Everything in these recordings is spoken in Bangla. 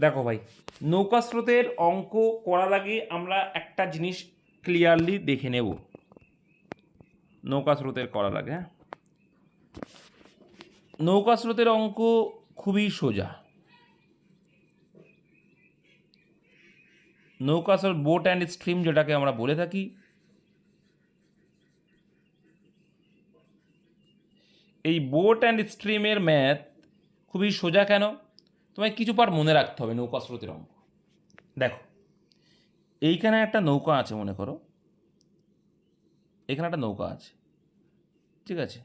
দেখো ভাই, নৌকা স্রোতের অঙ্ক করার আগে আমরা একটা জিনিস ক্লিয়ারলি দেখে নেব। নৌকা স্রোতের করার আগে, হ্যাঁ, নৌকা স্রোতের অঙ্ক খুবই সোজা। নৌকা স্রোত, বোট অ্যান্ড স্ট্রিম যেটাকে আমরা বলে থাকি, এই বোট অ্যান্ড স্ট্রিমের ম্যাথ খুবই সোজা। কেন? তোমায় কিছু পার্ট মনে রাখতে হবে নৌকা স্রোতের অঙ্ক। দেখো, এইখানে একটা নৌকা আছে, মনে করো এখানে একটা নৌকা আছে, ঠিক আছে?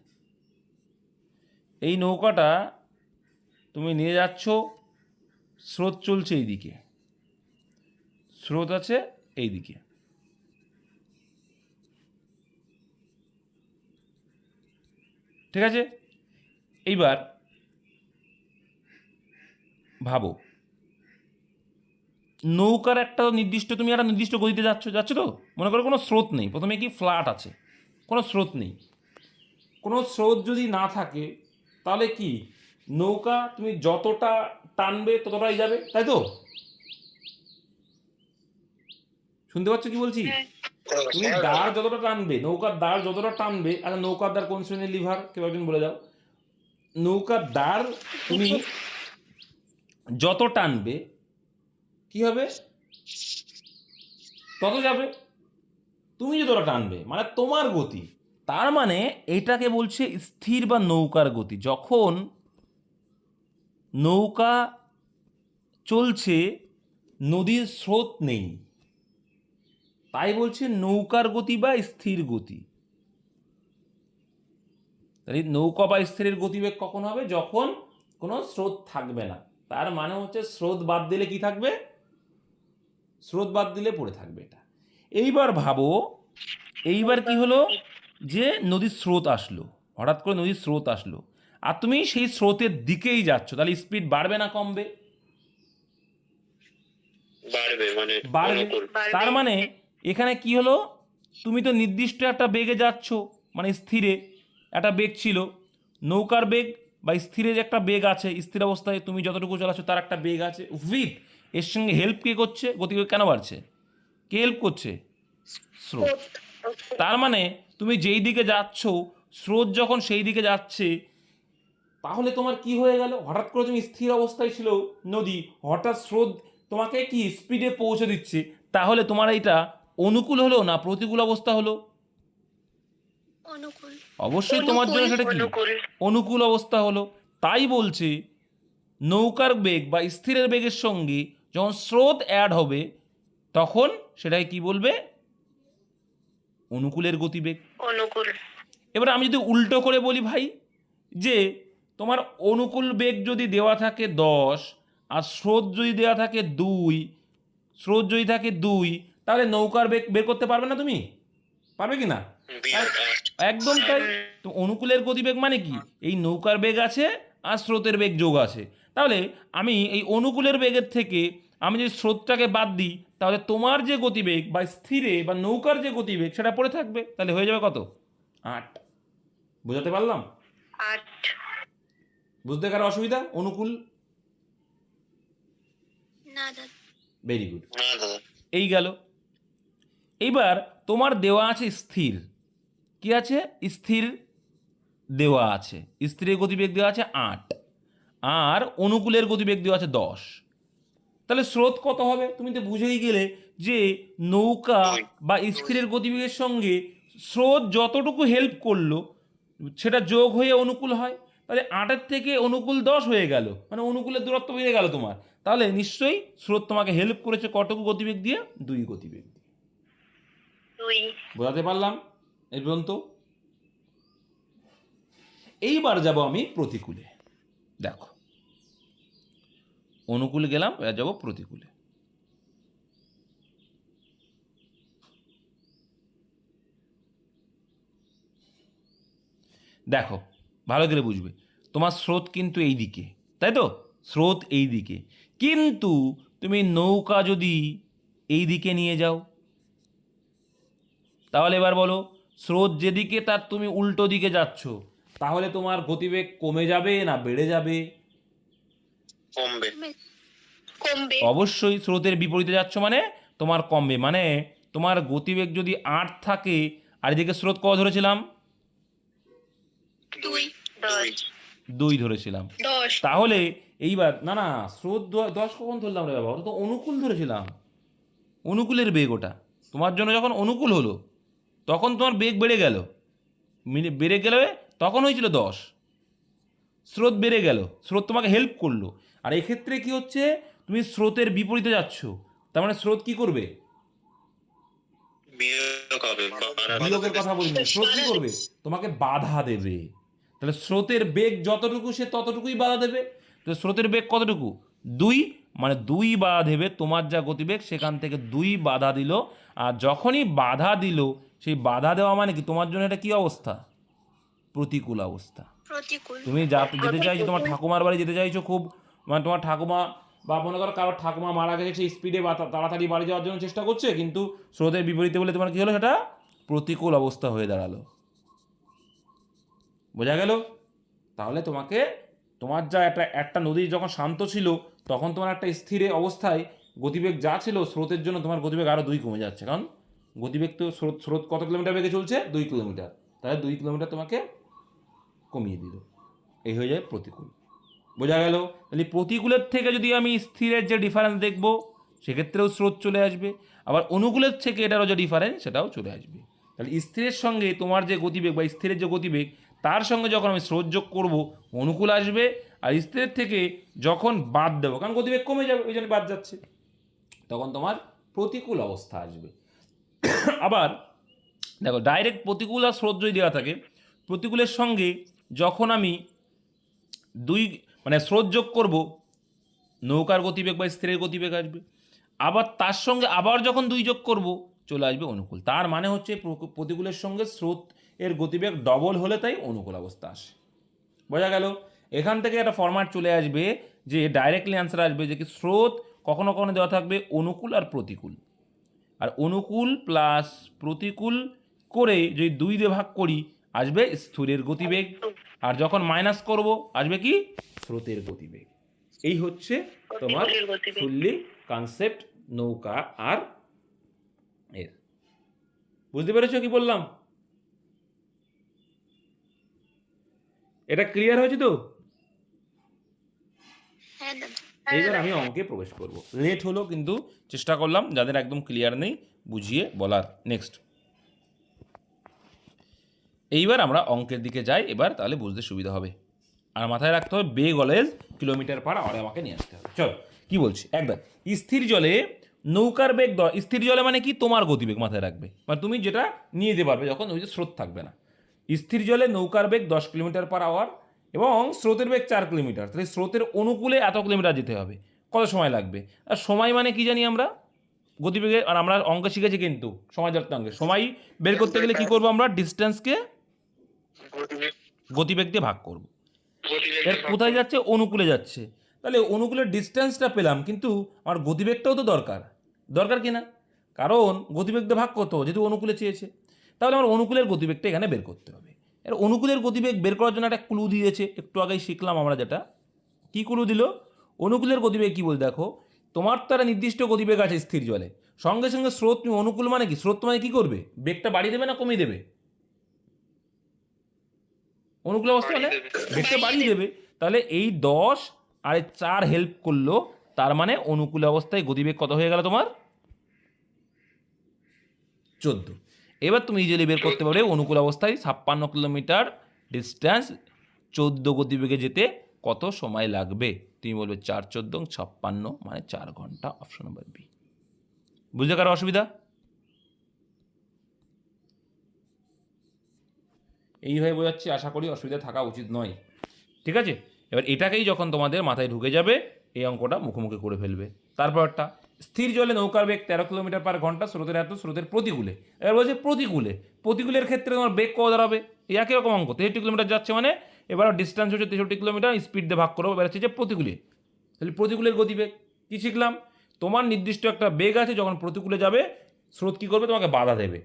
এই নৌকাটা তুমি নিয়ে যাচ্ছ, স্রোত চলছে এইদিকে, স্রোত আছে এইদিকে, ঠিক আছে? এইবার ভাবো, নৌকার একটা নির্দিষ্ট, তুমি একটা নির্দিষ্ট গতিতে যাচ্ছ যাচ্ছ তো, মনে করো কোনো স্রোত নেই, প্রথমে কি ফ্ল্যাট আছে, কোনো স্রোত নেই। কোনো স্রোত যদি না থাকে তাহলে কি নৌকা তুমি যতটা টানবে ততটাই যাবে, তাই তো? শুনতে পাচ্ছ কি বলছি? তুমি দাঁড় যতটা টানবে, নৌকার দাঁড় যতটা টানবে, আচ্ছা নৌকার দাঁড় কোন শ্রেণীর লিভার কেউ একজন বলে দাও। নৌকার দাঁড় তুমি যত টানবে কি হবে, তত যাবে। তুমি যতটা টানবে মানে তোমার গতি। তার মানে এটাকে বলছে স্থির বা নৌকার গতি। যখন নৌকা চলছে, নদীর স্রোত নেই, তাই বলছে নৌকার গতি বা স্থির গতি। তাহলে নৌকা বা স্থিরের গতিবেগ কখন হবে? যখন কোনো স্রোত থাকবে না। তার মানে হচ্ছে স্রোত বাদ দিলে কি থাকবে? স্রোত বাদ দিলে পড়ে থাকবে এটা। এইবার ভাবো, এইবার কি হলো যে নদীর স্রোত আসলো, হঠাৎ করে নদীর স্রোত আসলো, আর তুমি সেই স্রোতের দিকেই যাচ্ছ, তাহলে স্পিড বাড়বে না কমবে? বাড়বে। তার মানে এখানে কি হলো, তুমি তো নির্দিষ্ট একটা বেগে যাচ্ছ, মানে স্থিরে একটা বেগ ছিল, নৌকার বেগ বা স্থিরে যে একটা বেগ আছে, স্থির অবস্থায় তুমি যতটুকু চালাচ্ছ তার একটা বেগ আছে, উইথ এর সঙ্গে হেল্প কে করছে? গতিবেগ কেন বাড়ছে? কে হেল্প করছে? স্রোত। তার মানে তুমি যেই দিকে যাচ্ছ, স্রোত যখন সেই দিকে যাচ্ছে, তাহলে তোমার কি হয়ে গেল? হঠাৎ করে তুমি স্থির অবস্থায় ছিল নদী, হঠাৎ স্রোত তোমাকে কি স্পিডে পৌঁছে দিচ্ছে, তাহলে তোমার এইটা অনুকূল হলো না প্রতিকূল অবস্থা হলো? অবশ্যই তোমার জন্য সেটা কি অনুকূল অবস্থা হলো। তাই বলছে নৌকার বেগ বা স্থিরের বেগের সঙ্গে যখন স্রোত অ্যাড হবে, তখন সেটাকে কি বলবে? অনুকূলের গতিবেগ। এবার আমি যদি উল্টো করে বলি ভাই, যে তোমার অনুকূল বেগ যদি দেওয়া থাকে 10 আর স্রোত যদি দেওয়া থাকে 2, স্রোত যদি থাকে 2, তাহলে নৌকার বেগ বের করতে পারবে না তুমি? পারবে কি না? একদম তাই। তো অনুকূলের গতিবেগ মানে কি? এই নৌকার বেগ আছে আর স্রোতের বেগ যোগ আছে। তাহলে আমি এই অনুকূলের বেগের থেকে আমি যদি স্রোতটাকে বাদ দিই, তাহলে তোমার যে গতিবেগ বা স্থিরে বা নৌকার যে গতিবেগ সেটা পড়ে থাকবে। তাহলে হয়ে যাবে কত? 8। বোঝাতে পারলাম? বুঝতে কারো অসুবিধা? অনুকূল? Very good. এই গেল। এইবার তোমার দেওয়া আছে স্থির, কি আছে? স্থির দেওয়া আছে, স্থিরের গতিবেগ দেওয়া আছে 8, আর অনুকূলের গতিবেগ দেওয়া আছে 10। তাহলে স্রোত কত হবে? তুমি তো বুঝেই গেলে যে নৌকা বা স্থিরের গতিবেগের সঙ্গে স্রোত যতটুকু হেল্প করলো সেটা যোগ হয়ে অনুকূল হয়। তাহলে 8-এর থেকে অনুকূল 10 হয়ে গেল, মানে অনুকূলের দূরত্ব বেড়ে গেল তোমার। তাহলে নিশ্চয়ই স্রোত তোমাকে হেল্প করেছে কতটুকু গতিবেগ দিয়ে? 2 গতিবেগ দিয়ে। বোঝাতে পারলাম এই পর্যন্ত? এইবার যাব আমি প্রতিকূলে। দেখো, অনুকূলে গেলাম, এবার যাবো প্রতিকূলে। দেখো, ভালো করে বুঝবে, তোমার স্রোত কিন্তু এই দিকে, তাই তো? স্রোত এই দিকে, কিন্তু তুমি নৌকা যদি এই দিকে নিয়ে যাও, তাহলে এবার বলো, স্রোত যেদিকে তার তুমি উল্টো দিকে যাচ্ছ, তাহলে তোমার গতিবেগ কমে যাবে না বেড়ে যাবে? কমবে। অবশ্যই স্রোতের বিপরীতে যাচ্ছ মানে তোমার কমবে, মানে তোমার গতিবেগ যদি 8 থাকে আর এদিকে স্রোত কত ধরেছিলাম? 2 ধরেছিলাম। 10 তাহলে এইবার না স্রোত 10 কখন ধরলাম রে বাবা, ওটা তো অনুকূল ধরেছিলাম। অনুকূলের বেগ ওটা, তোমার জন্য যখন অনুকূল হলো তখন তোমার বেগ বেড়ে গেল, বেড়ে গেলে তখন হয়েছিল 10। স্রোত বেড়ে গেল, স্রোত তোমাকে হেল্প করলো। আর এক্ষেত্রে কি হচ্ছে, তুমি স্রোতের বিপরীতে যাচ্ছ, তার মানে স্রোত কি করবে? বিয়োগের কথা বলিনি, স্রোত কি করবে? তোমাকে বাধা দেবে। তাহলে স্রোতের বেগ যতটুকু সে ততটুকুই বাধা দেবে। তো স্রোতের বেগ কতটুকু? 2, মানে 2 বাধা দেবে, তোমার যা গতিবেগ সেখান থেকে 2 বাধা দিল। আর যখনই বাধা দিল, সেই বাধা দেওয়া মানে কি তোমার জন্য এটা কি অবস্থা? প্রতিকূল অবস্থা। তুমি যেতে চাইছো, তোমার ঠাকুমার বাড়ি যেতে চাইছো খুব, মানে তোমার ঠাকুমা বা মনে করো কারোর ঠাকুমা মারা গেছে, সেই স্পিডে বা তাড়াতাড়ি বাড়ি যাওয়ার জন্য চেষ্টা করছে, কিন্তু স্রোতের বিপরীতে বলে তোমার কি হলো, সেটা প্রতিকূল অবস্থা হয়ে দাঁড়ালো। বোঝা গেল? তাহলে তোমাকে, তোমার যা একটা নদী যখন শান্ত ছিল তখন তোমার একটা স্থির অবস্থায় গতিবেগ যা ছিল, স্রোতের জন্য তোমার গতিবেগ আরও 2 কমে যাচ্ছে, কারণ গতিবেগ তো স্রোত কত কিলোমিটার বেগে চলছে? 2 কিলোমিটার, তাহলে 2 কিলোমিটার তোমাকে কমিয়ে দিল। এই হয়ে যায় প্রতিকূল। বোঝা গেল? তাহলে প্রতিকূলের থেকে যদি আমি স্থিরের যে ডিফারেন্স দেখব, সেক্ষেত্রেও স্রোত চলে আসবে। আবার অনুকূলের থেকে এটারও যে ডিফারেন্স সেটাও চলে আসবে। তাহলে স্থিরের সঙ্গে তোমার যে গতিবেগ বা স্থিরের যে গতিবেগ, তার সঙ্গে যখন আমি স্রোত যোগ করবো অনুকূল আসবে। আর স্থিরের থেকে যখন বাদ দেবো, কারণ গতিবেগ কমে যাবে ওই জন্য বাদ যাচ্ছে, তখন তোমার প্রতিকূল অবস্থা আসবে। আবার দেখো, ডাইরেক্ট প্রতিকূল আর স্রোত যদি দেওয়া থাকে, প্রতিকূলের সঙ্গে যখন আমি 2 মানে স্রোত যোগ করব, নৌকার গতিবেগ বা স্থিরের গতিবেগ আসবে। আবার তার সঙ্গে আবার যখন 2 যোগ করব চলে আসবে অনুকূল। তার মানে হচ্ছে প্রতিকূলের সঙ্গে স্রোত এর গতিবেগ ডবল হলে তাই অনুকূল অবস্থা আসে। বোঝা গেল? এখান থেকে একটা ফরম্যাট চলে আসবে যে ডাইরেক্টলি অ্যান্সার আসবে যে কি স্রোত কখনো কখনো দেওয়া থাকবে অনুকূল আর প্রতিকূল, আর অনুকূল প্লাস প্রতিকূল করে যদি 2 দিয়ে ভাগ করি আসবে স্থিরের গতিবেগ, আর যখন মাইনাস করব আসবে কি? স্রোতের গতিবেগ। এই হচ্ছে তোমার ফুললি কনসেপ্ট নৌকা আর এর। বুঝতে পেরেছো কি বললাম? এটা ক্লিয়ার হয়েছে তো? এইবার আমি অঙ্কে প্রবেশ করব। লেট হলো কিন্তু চেষ্টা করলাম যাদের একদম ক্লিয়ার নেই বুঝিয়ে বলার। নেক্সট, এইবার আমরা অঙ্কের দিকে যাই, এবার তাহলে বুঝতে সুবিধা হবে। আর মাথায় রাখতে হবে বেগ অলওয়েজ কিলোমিটার পার আওয়ারে আমাকে নিয়ে আসতে হবে। চলো কি বলছি একবার, স্থির জলে নৌকার বেগ স্থির জলে মানে কি? তোমার গতিবেগ মাথায় রাখবে, মানে তুমি যেটা নিয়ে যেতে পারবে যখন ওই যে স্রোত থাকবে না। স্থির জলে নৌকার বেগ 10 কিলোমিটার পার আওয়ার এবং স্রোতের বেগ 4 কিলোমিটার। তাহলে স্রোতের অনুকূলে এত কিলোমিটার যেতে হবে, কত সময় লাগবে? আর সময় মানে কি জানি আমরা গতিবেগে, আর আমরা অঙ্ক শিখেছি কিন্তু সময় ধরতে অঙ্কে সময় বের করতে গেলে কি করবো আমরা? ডিস্টেন্সকে গতিবেগ দিয়ে ভাগ করব। এর কোথায় যাচ্ছে? অনুকূলে যাচ্ছে। তাহলে অনুকূলের ডিস্টেন্সটা পেলাম, কিন্তু আমার গতিবেগটাও তো দরকার, দরকার কি না? কারণ গতিবেগ দিয়ে ভাগ করতে হবে যেহেতু অনুকূলে চেয়েছে, তাহলে আমার অনুকূলের গতিবেগটা এখানে বের করতে হবে। এর অনুকূলের গতিবেগ বের করার জন্য একটা ক্লু দিয়েছে, একটু আগেই শিখলাম আমরা যেটা। কি ক্লু দিল? অনুকূলের গতিবেগ কি বল দেখো, তোমার তো একটা নির্দিষ্ট গতিবেগ আছে স্থির জলে, সঙ্গে সঙ্গে স্রোত, তুমি অনুকূল মানে কি? স্রোত তোমায় কি করবে? বেগটা বাড়িয়ে দেবে না কমিয়ে দেবে? অনুকূল অবস্থা মানে বেগটা বাড়িয়ে দেবে। তাহলে এই 10 আর 4 হেল্প করলো, তার মানে অনুকূল অবস্থায় গতিবেগ কত হয়ে গেল তোমার? 14। এবার তুমি ইজিলি বের করতে পারবে অনুকূল অবস্থায় 56 কিলোমিটার ডিস্টেন্স 14 গতিবেগে যেতে কত সময় লাগবে। তুমি বলবে 4 14 56 মানে 4 ঘন্টা, অপশন নাম্বার বি। বুঝতে কারো অসুবিধা? এইভাবে বোঝাচ্ছি, আশা করি অসুবিধা থাকা উচিত নয়। ঠিক আছে? এবার এটাকেই যখন তোমাদের মাথায় ঢুকে যাবে এই অঙ্কটা মুখোমুখি করে ফেলবে। তারপরটা, স্থির জলে নৌকার বেগ 13 কিলোমিটার পার ঘন্টা, স্রোতের এত, স্রোতের প্রতিকূলে। এবার বলছে প্রতিকূলে, প্রতিকূলের ক্ষেত্রে তোমার বেগ কত দাঁড়াবে? এই একই রকম অঙ্ক, 63 কিলোমিটার যাচ্ছে মানে এবার ডিস্টেন্স হচ্ছে 63 কিলোমিটার, স্পিড দিয়ে ভাগ করবো, এবার হচ্ছে যে প্রতিকূলে। তাহলে প্রতিকূলের গতিবেগ কী শিখলাম? তোমার নির্দিষ্ট একটা বেগ আছে, যখন প্রতিকূলে যাবে স্রোত কী করবে? তোমাকে বাধা দেবে।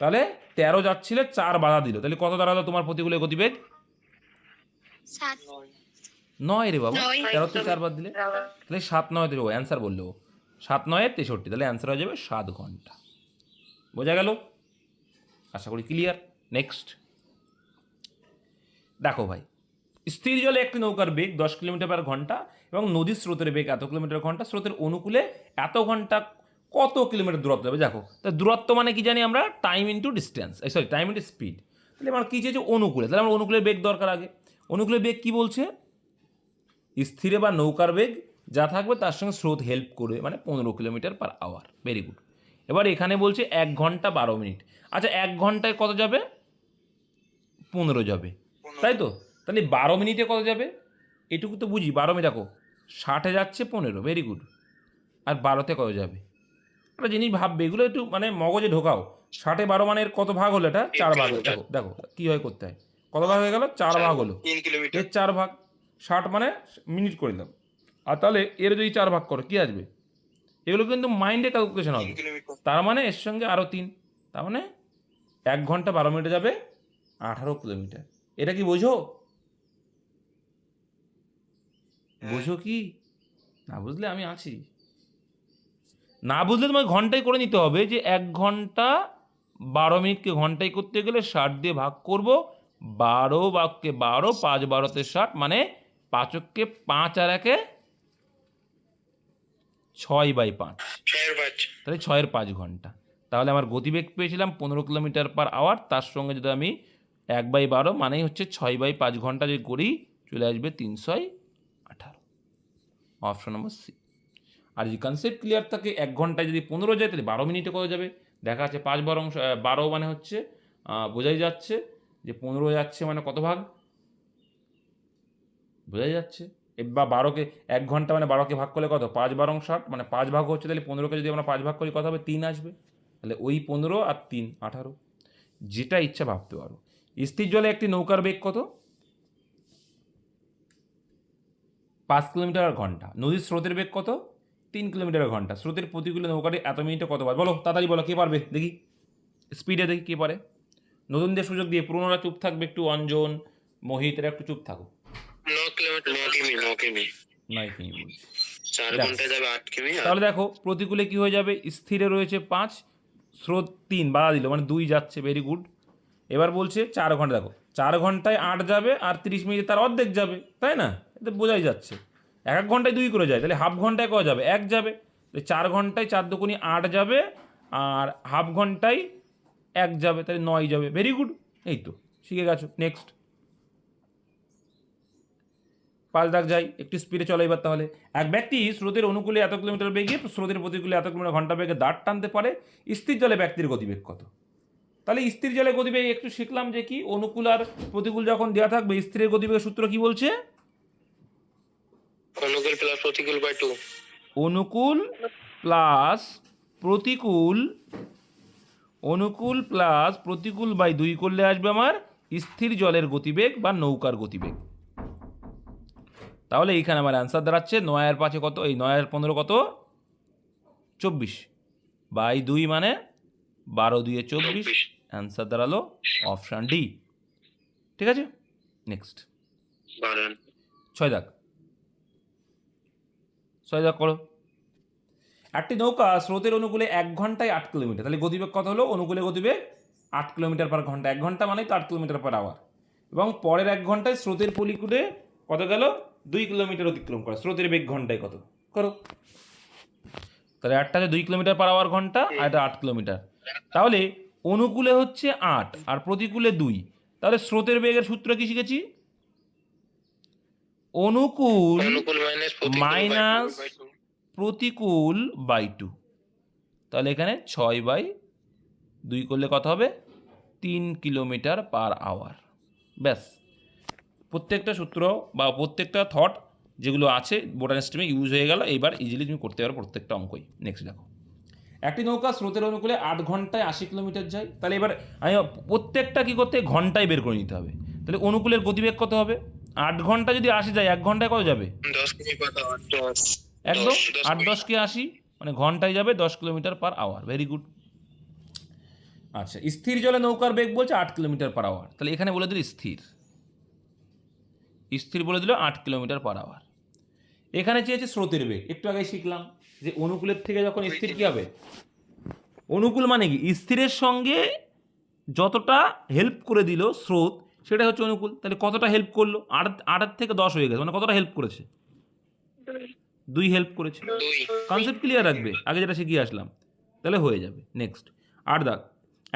তাহলে 13 যাচ্ছিলে, 4 বাধা দিল, তাহলে কত দাঁড়ালো তোমার প্রতিকূলের গতিবেগ? 9 রে বাবা, 13 তে 4 বাদ দিলে তাহলে 7 9 দেবো, অ্যান্সার বললো 7 9 63, তাহলে অ্যান্সার হয়ে যাবে 7 ঘন্টা। বোঝা গেল? আশা করি ক্লিয়ার। নেক্সট দেখো ভাই, স্থির জলে একটি নৌকার বেগ 10 কিলোমিটার পার ঘন্টা এবং নদীর স্রোতের বেগ এত কিলোমিটার ঘন্টা, স্রোতের অনুকূলে এত ঘন্টা কত কিলোমিটার দূরত্ব যাবে? দেখো, তা দূরত্ব মানে কি জানি আমরা? Time into distance, sorry time into speed. তাহলে আমার কী চেয়েছে? অনুকূলে। তাহলে আমার অনুকূলের বেগ দরকার আগে। অনুকূলের বেগ কি বলছে? স্থিরে বা নৌকার বেগ যা থাকবে তার সঙ্গে স্রোত হেল্প করবে, মানে 15 kilometre per hour. Very good. এবার এখানে বলছে 1 ঘন্টা 12 মিনিট। আচ্ছা 1 ঘন্টায় কত যাবে? 15 যাবে, তাই তো? তাহলে 12 মিনিটে কত যাবে? এটুকু তো বুঝি। 12 মিনিট দেখো, 60-এ যাচ্ছে 15, ভেরি গুড। আর 12তে কত যাবে? একটা জিনিস ভাববে, এগুলো একটু মানে মগজে ঢোকাও। 60-এ 12 মানে এর কত ভাগ হলো? এটা 4 ভাগ। দেখো দেখো কী হয় করতে হয়। কত ভাগ হয়ে গেল? 4 ভাগ হলো। এর 4 ভাগ, 60 মানে মিনিট করে দিলাম। আর তাহলে এর যদি 4 ভাগ করো কী আসবে? এগুলো কিন্তু মাইন্ডে ক্যালকুলেশন হবে। তার মানে এর সঙ্গে আরও 3, তার মানে 1 ঘন্টা 12 মিনিটে যাবে 18 কিলোমিটার। এটা কি বোঝো? বোঝো কি? না বুঝলে আমি আছি। না বুঝলে তোমাকে ঘন্টায় করে নিতে হবে, যে 1 ঘন্টা 12 মিনিটকে ঘন্টায় করতে গেলে 60 দিয়ে ভাগ করব, 12 বাক্যে 12, 5 12-তে 60, মানে 5-কে 5 আর 1-এ 6/5, তাহলে 6-এর 5 ঘন্টা। তাহলে আমার গতিবেগ পেয়েছিলাম 15 কিলোমিটার পার আওয়ার, তার সঙ্গে যদি আমি 1/12 মানেই হচ্ছে 6/5 ঘন্টা যদি করি, চলে আসবে 318, অপশন নম্বর সি। আর যদি কনসেপ্ট ক্লিয়ার থাকে, 1 ঘন্টায় যদি 15 যায় তাহলে 12 মিনিটে কত যাবে? দেখা যাচ্ছে 5 12 মানে হচ্ছে বোঝাই যাচ্ছে যে 15 যাচ্ছে মানে কত ভাগ? বোঝাই যাচ্ছে। বা 12কে 1 ঘন্টা মানে 12কে ভাগ করলে কত? 5 12 60, মানে 5 ভাগ হচ্ছে, তাহলে 15কে যদি আমরা 5 ভাগ করি কত হবে? 3 আসবে। তাহলে ওই 15 আর 3 18, যেটা ইচ্ছা ভাবতে পারো। স্থির জলে একটি নৌকার বেগ কত? 5 কিলোমিটার ঘন্টা। নদীর স্রোতের বেগ কত? 3 কিলোমিটার ঘন্টা। স্রোতের প্রতিকূলে নৌকাটি এত মিনিটে কতবার? বলো তাড়াতাড়ি বলো, কে পারবে দেখি? স্পিডে দেখি কে পারে। নতুনদের সুযোগ দিয়ে, পুরোনোরা চুপ থাকবে একটু। অঞ্জন, মোহিত, এরা একটু চুপ থাকো। 9 কিমি বলছি। 4 ঘন্টায় যাবে 8 কিমি। তাহলে দেখো প্রতিকূলে কি হয়ে যাবে? স্থিরে রয়েছে 5, স্রোত 3, বাধা দিল মানে 2 যাচ্ছে। Very good. এবার বলছে 4 ঘন্টা। দেখো 4 ঘন্টায় 8 যাবে আর 30 মিনিটে তার অর্ধেক যাবে, তাই না? এতে বোঝাই যাচ্ছে। 1 ঘন্টায় 2 করে যায়, তাহলে হাফ ঘন্টায় কত যাবে? 1 যাবে। 4 ঘন্টায় 4 দুগুণি 8 যাবে, আর হাফ ঘন্টায় 1 যাবে, তাহলে 9 যাবে। ভেরি গুড, এই তো শিখে গেছো। নেক্সট 5 দাগ যাই, একটু স্পিডে চলো এবার। তাহলে এক ব্যক্তি স্রোতের অনুকূলে এত কিলোমিটার বেগে, স্রোতের প্রতিকূলে এত কিলোমিটার ঘন্টা বেগে দাঁড় টানতে পারে। স্থির জলে ব্যক্তির গতিবেগ কত? তাহলে স্থির জলে গতিবেগ একটু শিখলাম যে কি, অনুকূল আর প্রতিকূল যখন দেওয়া থাকবে, স্থিরের গতিবেগের সূত্র কি বলছে? অনুকূল প্লাস প্রতিকূল বাই 2। অনুকূল প্লাস প্রতিকূল, অনুকূল প্লাস প্রতিকূল বাই 2 করলে আসবে আমার স্থির জলের গতিবেগ বা নৌকার গতিবেগ। তাহলে এইখানে আমার অ্যান্সার দাঁড়াচ্ছে 9 আর 5 কত? এই 9 আর 15 কত? 24 বাই 2 মানে 12 2 24। অ্যান্সার দাঁড়ালো অপশান ডি। ঠিক আছে, নেক্সট 6 দাগ। 6 দাগ করো। একটি নৌকা স্রোতের অনুকূলে 1 ঘন্টায় 8 কিলোমিটার। তাহলে গতিবেগ কত হলো? অনুকূলে গতিবেগ 8 কিলোমিটার পার ঘন্টা। 1 ঘন্টা মানেই তো 8 কিলোমিটার পার আওয়ার। এবং পরের 1 ঘন্টায় স্রোতের প্রতিকূলে কত গেল? 2 কিলোমিটার অতিক্রম করে। স্রোতের বেগ ঘন্টায় কত? করো। তাহলে একটা হচ্ছে 2 কিলোমিটার পার আওয়ার ঘন্টা, আর এটা 8 কিলোমিটার। তাহলে অনুকূলে হচ্ছে 8 আর প্রতিকূলে 2, তাহলে স্রোতের বেগের সূত্র কি শিখেছি? অনুকূল মাইনাস প্রতিকূল বাই 2। তাহলে এখানে 6/2 করলে কত হবে? 3 কিলোমিটার পার আওয়ার। ব্যাস, প্রত্যেকটা সূত্র বা প্রত্যেকটা থট যেগুলো আছে বোটানি স্ট্রিমে ইউজ হয়ে গেল। এইবার ইজিলি তুমি করতে পারো প্রত্যেকটা অঙ্কই। নেক্সট দেখো, একটি নৌকা স্রোতের অনুকূলে 8 ঘন্টায় 80 কিলোমিটার যায়। তাহলে এবার আমি প্রত্যেকটা কী করতে, ঘন্টায় বের করে নিতে হবে। তাহলে অনুকূলের গতিবেগ কত হবে? 8 ঘন্টা যদি 80 যায়, 1 ঘন্টায় কত যাবে? 10 একদম 8 10 কে 80, মানে ঘন্টায় যাবে 10 kilometre per hour. Very good. আচ্ছা, স্থির জলে নৌকার বেগ বলছে 8 কিলোমিটার পার আওয়ার। তাহলে এখানে বলে দিল স্থির। স্থির বলে দিল 8 কিলোমিটার পার আওয়ার। এখানে চেয়েছে স্রোতের বেগ, একটু আগে শিখলাম যে অনুকূলের থেকে যখন স্থির কী হবে, অনুকূল মানে কি স্থিরের সঙ্গে যতটা হেল্প করে দিল স্রোত সেটা হচ্ছে অনুকূল। তাহলে কতটা হেল্প করলো, 8 থেকে 10 হয়ে গেছে, মানে কতটা হেল্প করেছে, 2 হেল্প করেছে। কনসেপ্ট ক্লিয়ার রাখবে, আগে যেটা শিখিয়ে আসলাম, তাহলে হয়ে যাবে। নেক্সট 8 দাগ,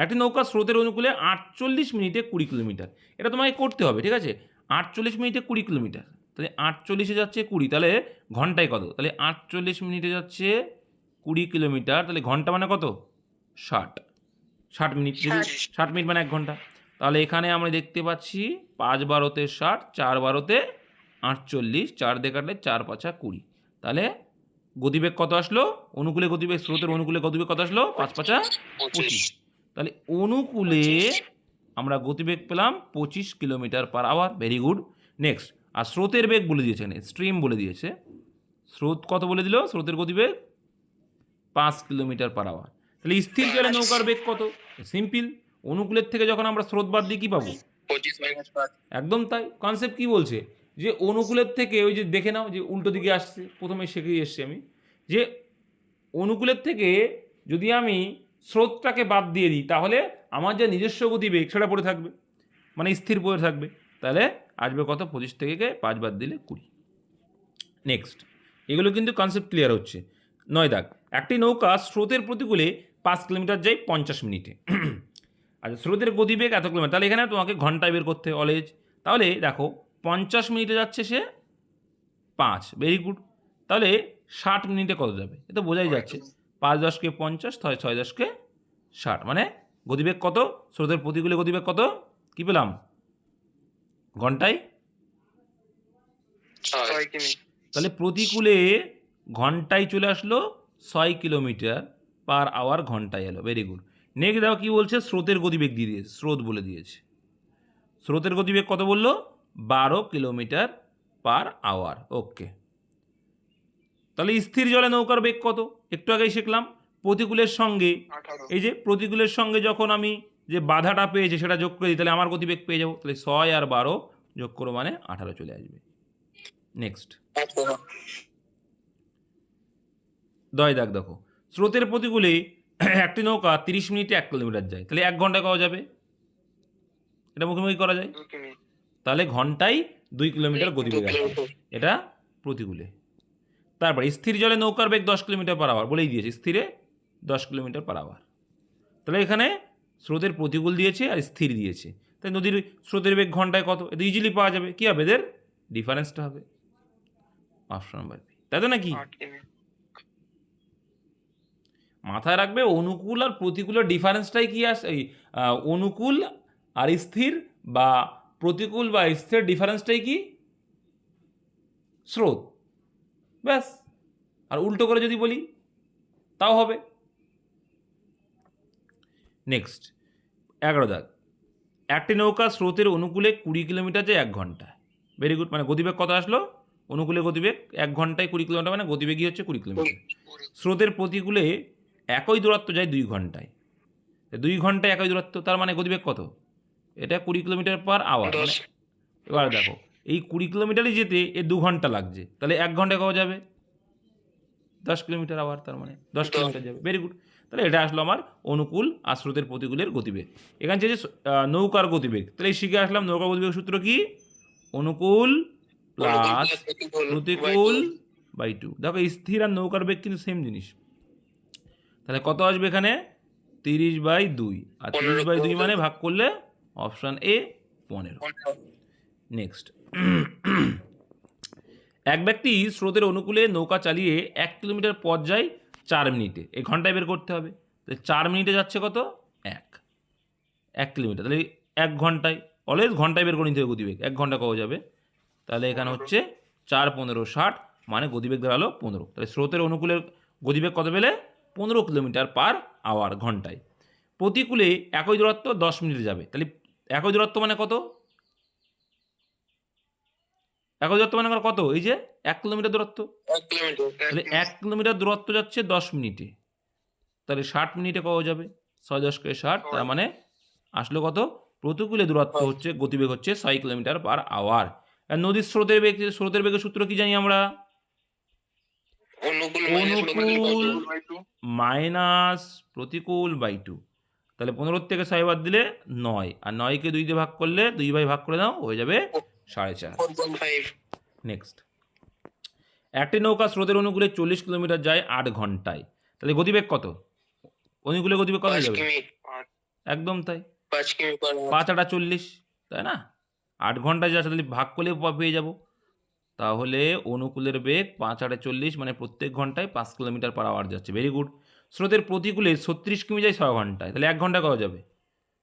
একটি নৌকা স্রোতের অনুকূলে 48 মিনিটে 20 কিলোমিটার, এটা তোমাকে করতে হবে, ঠিক আছে। 48 মিনিটে 20 কিলোমিটার, তাহলে 48-এ যাচ্ছে 20, তাহলে ঘন্টায় কত, তাহলে 48 মিনিটে যাচ্ছে 20 কিলোমিটার, তাহলে ঘন্টা মানে কত, 60 মিনিট, 60 মিনিট মানে 1 ঘন্টা। তাহলে এখানে আমরা দেখতে পাচ্ছি 5 বারোতে 60, 4 বারোতে 48, 4 দিয়ে কাটলে 4 5 20, তাহলে গতিবেগ কত আসলো, অনুকূলে গতিবেগ, স্রোতের অনুকূলে গতিবেগ কত আসলো, 5 5 25, তাহলে অনুকূলে আমরা গতিবেগ পেলাম 25 kilometre per hour. Very good. Next, আর স্রোতের বেগ বলে দিয়েছে, স্ট্রিম বলে দিয়েছে, স্রোত কত বলে দিল, স্রোতের গতিবেগ 5 কিলোমিটার পার আওয়ার। তাহলে স্থির জলে নৌকার বেগ কত, সিম্পল, অনুকূলের থেকে যখন আমরা স্রোত বাদ দিয়ে কী পাবো, 25 একদম তাই। কনসেপ্ট কি বলছে, যে অনুকূলের থেকে, ওই যে দেখে নাও যে উল্টো দিকে আসছে, প্রথমে শিখে এসছি আমি, যে অনুকূলের থেকে যদি আমি স্রোতটাকে বাদ দিয়ে দিই তাহলে আমার যে নিজস্ব গতিবেগ সেটা পড়ে থাকবে, মানে স্থির পড়ে থাকবে, তাহলে আসবে কত, 25 থেকে 5 বাদ দিলে 20। নেক্সট, এগুলো কিন্তু কনসেপ্ট ক্লিয়ার হচ্ছে। 9 দাগ, একটি নৌকা স্রোতের প্রতিকূলে 5 কিলোমিটার যায় 50 মিনিটে। আচ্ছা, স্রোতের গতিবেগ এত কিলোমিটার, তাহলে এখানে তোমাকে ঘন্টায় বের করতে হবে অলওয়েজ। তাহলে দেখো 50 মিনিটে যাচ্ছে সে 5, ভেরি গুড। তাহলে 60 মিনিটে কত যাবে, এ তো বোঝাই যাচ্ছে, 5 10 × 50, 6 10 × 60, মানে গতিবেগ কত, স্রোতের প্রতিকূলে গতিবেগ কত, কি পেলাম, ঘন্টায় 6 কিমি। তাহলে প্রতিকূলে ঘন্টায় চলে আসলো 6 কিলোমিটার পার আওয়ার, ঘন্টায় এলো। Very good. নেক্সট দেখো কি বলছে, স্রোতের গতিবেগ দিয়ে দিয়েছে, স্রোত বলে দিয়েছে, স্রোতের গতিবেগ কত বললো, 12 কিলোমিটার পার আওয়ার। ওকে, তাহলে স্থির জলে নৌকার বেগ কত, একটু আগেই শিখলাম, প্রতিকূলের সঙ্গে, এই যে প্রতিকূলের সঙ্গে যখন আমি যে বাধাটা পেয়েছি সেটা যোগ করে দিই, তাহলে আমার গতিবেগ পেয়ে যাবো, তাহলে 6 আর 12 যোগ করো মানে 18 চলে আসবে। নেক্সট 10 দাগ, দেখো স্রোতের প্রতিকূলে একটি নৌকা 30 মিনিটে 1 কিলোমিটার যায়, তাহলে 1 ঘন্টায় করা যাবে, এটা মুখোমুখি করা যায়, তাহলে ঘন্টায় 2 কিলোমিটার গতিবেগ আসবে, এটা প্রতিকূলে। তারপর স্থির জলে নৌকার বেগ 10 কিলোমিটার পার আওয়ার বলেই দিয়েছে, স্থিরে 10 কিলোমিটার পার আওয়ার। তাহলে এখানে স্রোতের প্রতিকূল দিয়েছে আর স্থির দিয়েছে, তাই নদীর স্রোতের বেগ ঘন্টায় কত, এটা ইজিলি পাওয়া যাবে, কী হবে, এদের ডিফারেন্সটা হবে অপশন নাম্বার বি, তাই তো নাকি? মাথায় রাখবে অনুকূল আর প্রতিকূলের ডিফারেন্সটাই কি আসে, এই অনুকূল আর স্থির বা প্রতিকূল বা স্থির ডিফারেন্সটাই কি, স্রোত, ব্যাস। আর উল্টো করে যদি বলি তাও হবে। নেক্সট 11 দাগ, একটি নৌকা স্রোতের অনুকূলে 20 কিলোমিটার যায় 1 ঘন্টায়। ভেরি গুড, মানে গতিবেগ কত আসলো, অনুকূলে গতিবেগ 1 ঘন্টায় 20 কিলোমিটার, মানে গতিবেগই হচ্ছে 20 কিলোমিটার। স্রোতের প্রতিকূলে একই দূরত্ব যায় 2 ঘন্টায়, 2 ঘন্টায় একই দূরত্ব, তার মানে গতিবেগ কত, এটা 20 কিলোমিটার পার আওয়ার। মানে এবার দেখো এই 20 কিলোমিটারই যেতে 2 ঘন্টা লাগছে, তাহলে 1 ঘন্টায় কত যাবে, 10 কিলোমিটার আওয়ার, তার মানে 10 কিলোমিটার যাবে। ভেরি গুড, তাহলে এটা আসলো আমার অনুকূল আর স্রোতের প্রতিকূলের গতিবেগ। এখানে যে নৌকার গতিবেগ, তাহলে শিখে আসলাম নৌকার গতিবেগ সূত্র কি, অনুকূল প্লাস প্রতিকূল বাই 2। দেখো স্থির আর নৌকার বেগ কিন্তু সেম জিনিস, তাহলে কত আসবে এখানে, 30/2, আর 30/2 মানে ভাগ করলে অপশান এ 15। নেক্সট, এক ব্যক্তি স্রোতের অনুকূলে নৌকা চালিয়ে 1 কিলোমিটার পথ যায় 4 মিনিটে, এই ঘন্টায় বের করতে হবে, তাহলে 4 মিনিটে যাচ্ছে কত, 1 কিলোমিটার, তাহলে 1 ঘন্টায়, অলওয়েজ ঘন্টায় বের করে নিতে হবে গতিবেগ, 1 ঘন্টা কত যাবে, তাহলে এখানে হচ্ছে 4 15 60, মানে গতিবেগ দাঁড়ালো 15। তাহলে স্রোতের অনুকূলের গতিবেগ কত পেলে, 15 কিলোমিটার পার আওয়ার ঘন্টায়। প্রতিকূলে একই দূরত্ব 10 মিনিটে যাবে, তাহলে একই দূরত্ব মানে কত, একই দূরত্ব মানে কত, এই যে 1 কিলোমিটার দূরত্ব, তাহলে 1 কিলোমিটার দূরত্ব যাচ্ছে 10 মিনিটে, তাহলে 60 মিনিটে কত যাবে, 6 10 × 60, তার মানে আসলো কত, প্রতিকূলে দূরত্ব হচ্ছে, গতিবেগ হচ্ছে 6 কিলোমিটার পার আওয়ার। আর নদীর স্রোতের বেগের সূত্র কি জানি আমরা? অনুকূল মাইনাস প্রতিকূল বাই 2। তাহলে 15 থেকে 6 বাদ দিলে 9, আর 9কে 2 দিয়ে ভাগ করলে 2 বাই ভাগ করে দাও, হয়ে যাবে 4.5। নেক্সট, একটি নৌকা স্রোতের অনুকূলে 40 কিলোমিটার যায় 8 ঘন্টায়, তাহলে গতিবেগ কত? অনুকূলে গতিবেগ কত হয়ে যাবে? একদম তাই, 5 × 8 = 40, তাই না? 8 ঘন্টায় যাচ্ছে, তাহলে ভাগ করলে পেয়ে যাব। তাহলে অনুকূলের বেগ 5 × 8 = 40, মানে প্রত্যেক ঘন্টায় 5 কিলোমিটার/আওয়ার যাচ্ছে। Very good. স্রোতের প্রতিকূলে 36 কিমি যায় 6 ঘন্টায়, তাহলে 1 ঘন্টা কত যাবে?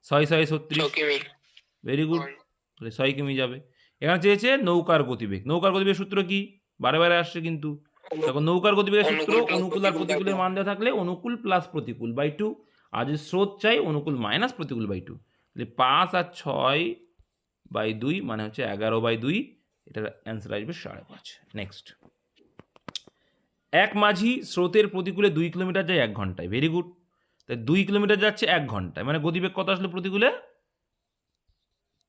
6 × 6 = 36। ভেরি গুড, তাহলে 6 কিমি যাবে। এখানে চেয়েছে নৌকার গতিবেগ। নৌকার গতিবেগ সূত্র কি? বারে বারে আসছে কিন্তু। দেখো, নৌকার গতিবেগের সূত্র অনুকূল আর প্রতিকূলের মান দেওয়া থাকলে অনুকূল প্লাস প্রতিকূল বাই 2, আর যদি স্রোত চাই অনুকূল মাইনাস প্রতিকূল বাই 2। তাহলে 5 আর 6/2 মানে হচ্ছে 11/2। এটার অ্যান্সার আসবে 5.5। নেক্সট, এক মাঝি স্রোতের প্রতিকূলে 2 কিলোমিটার যায় 1 ঘন্টায়। Very good. তাই 2 কিলোমিটার যাচ্ছে 1 ঘন্টায়, মানে গতিবেগ কত আসলে প্রতিকূলে?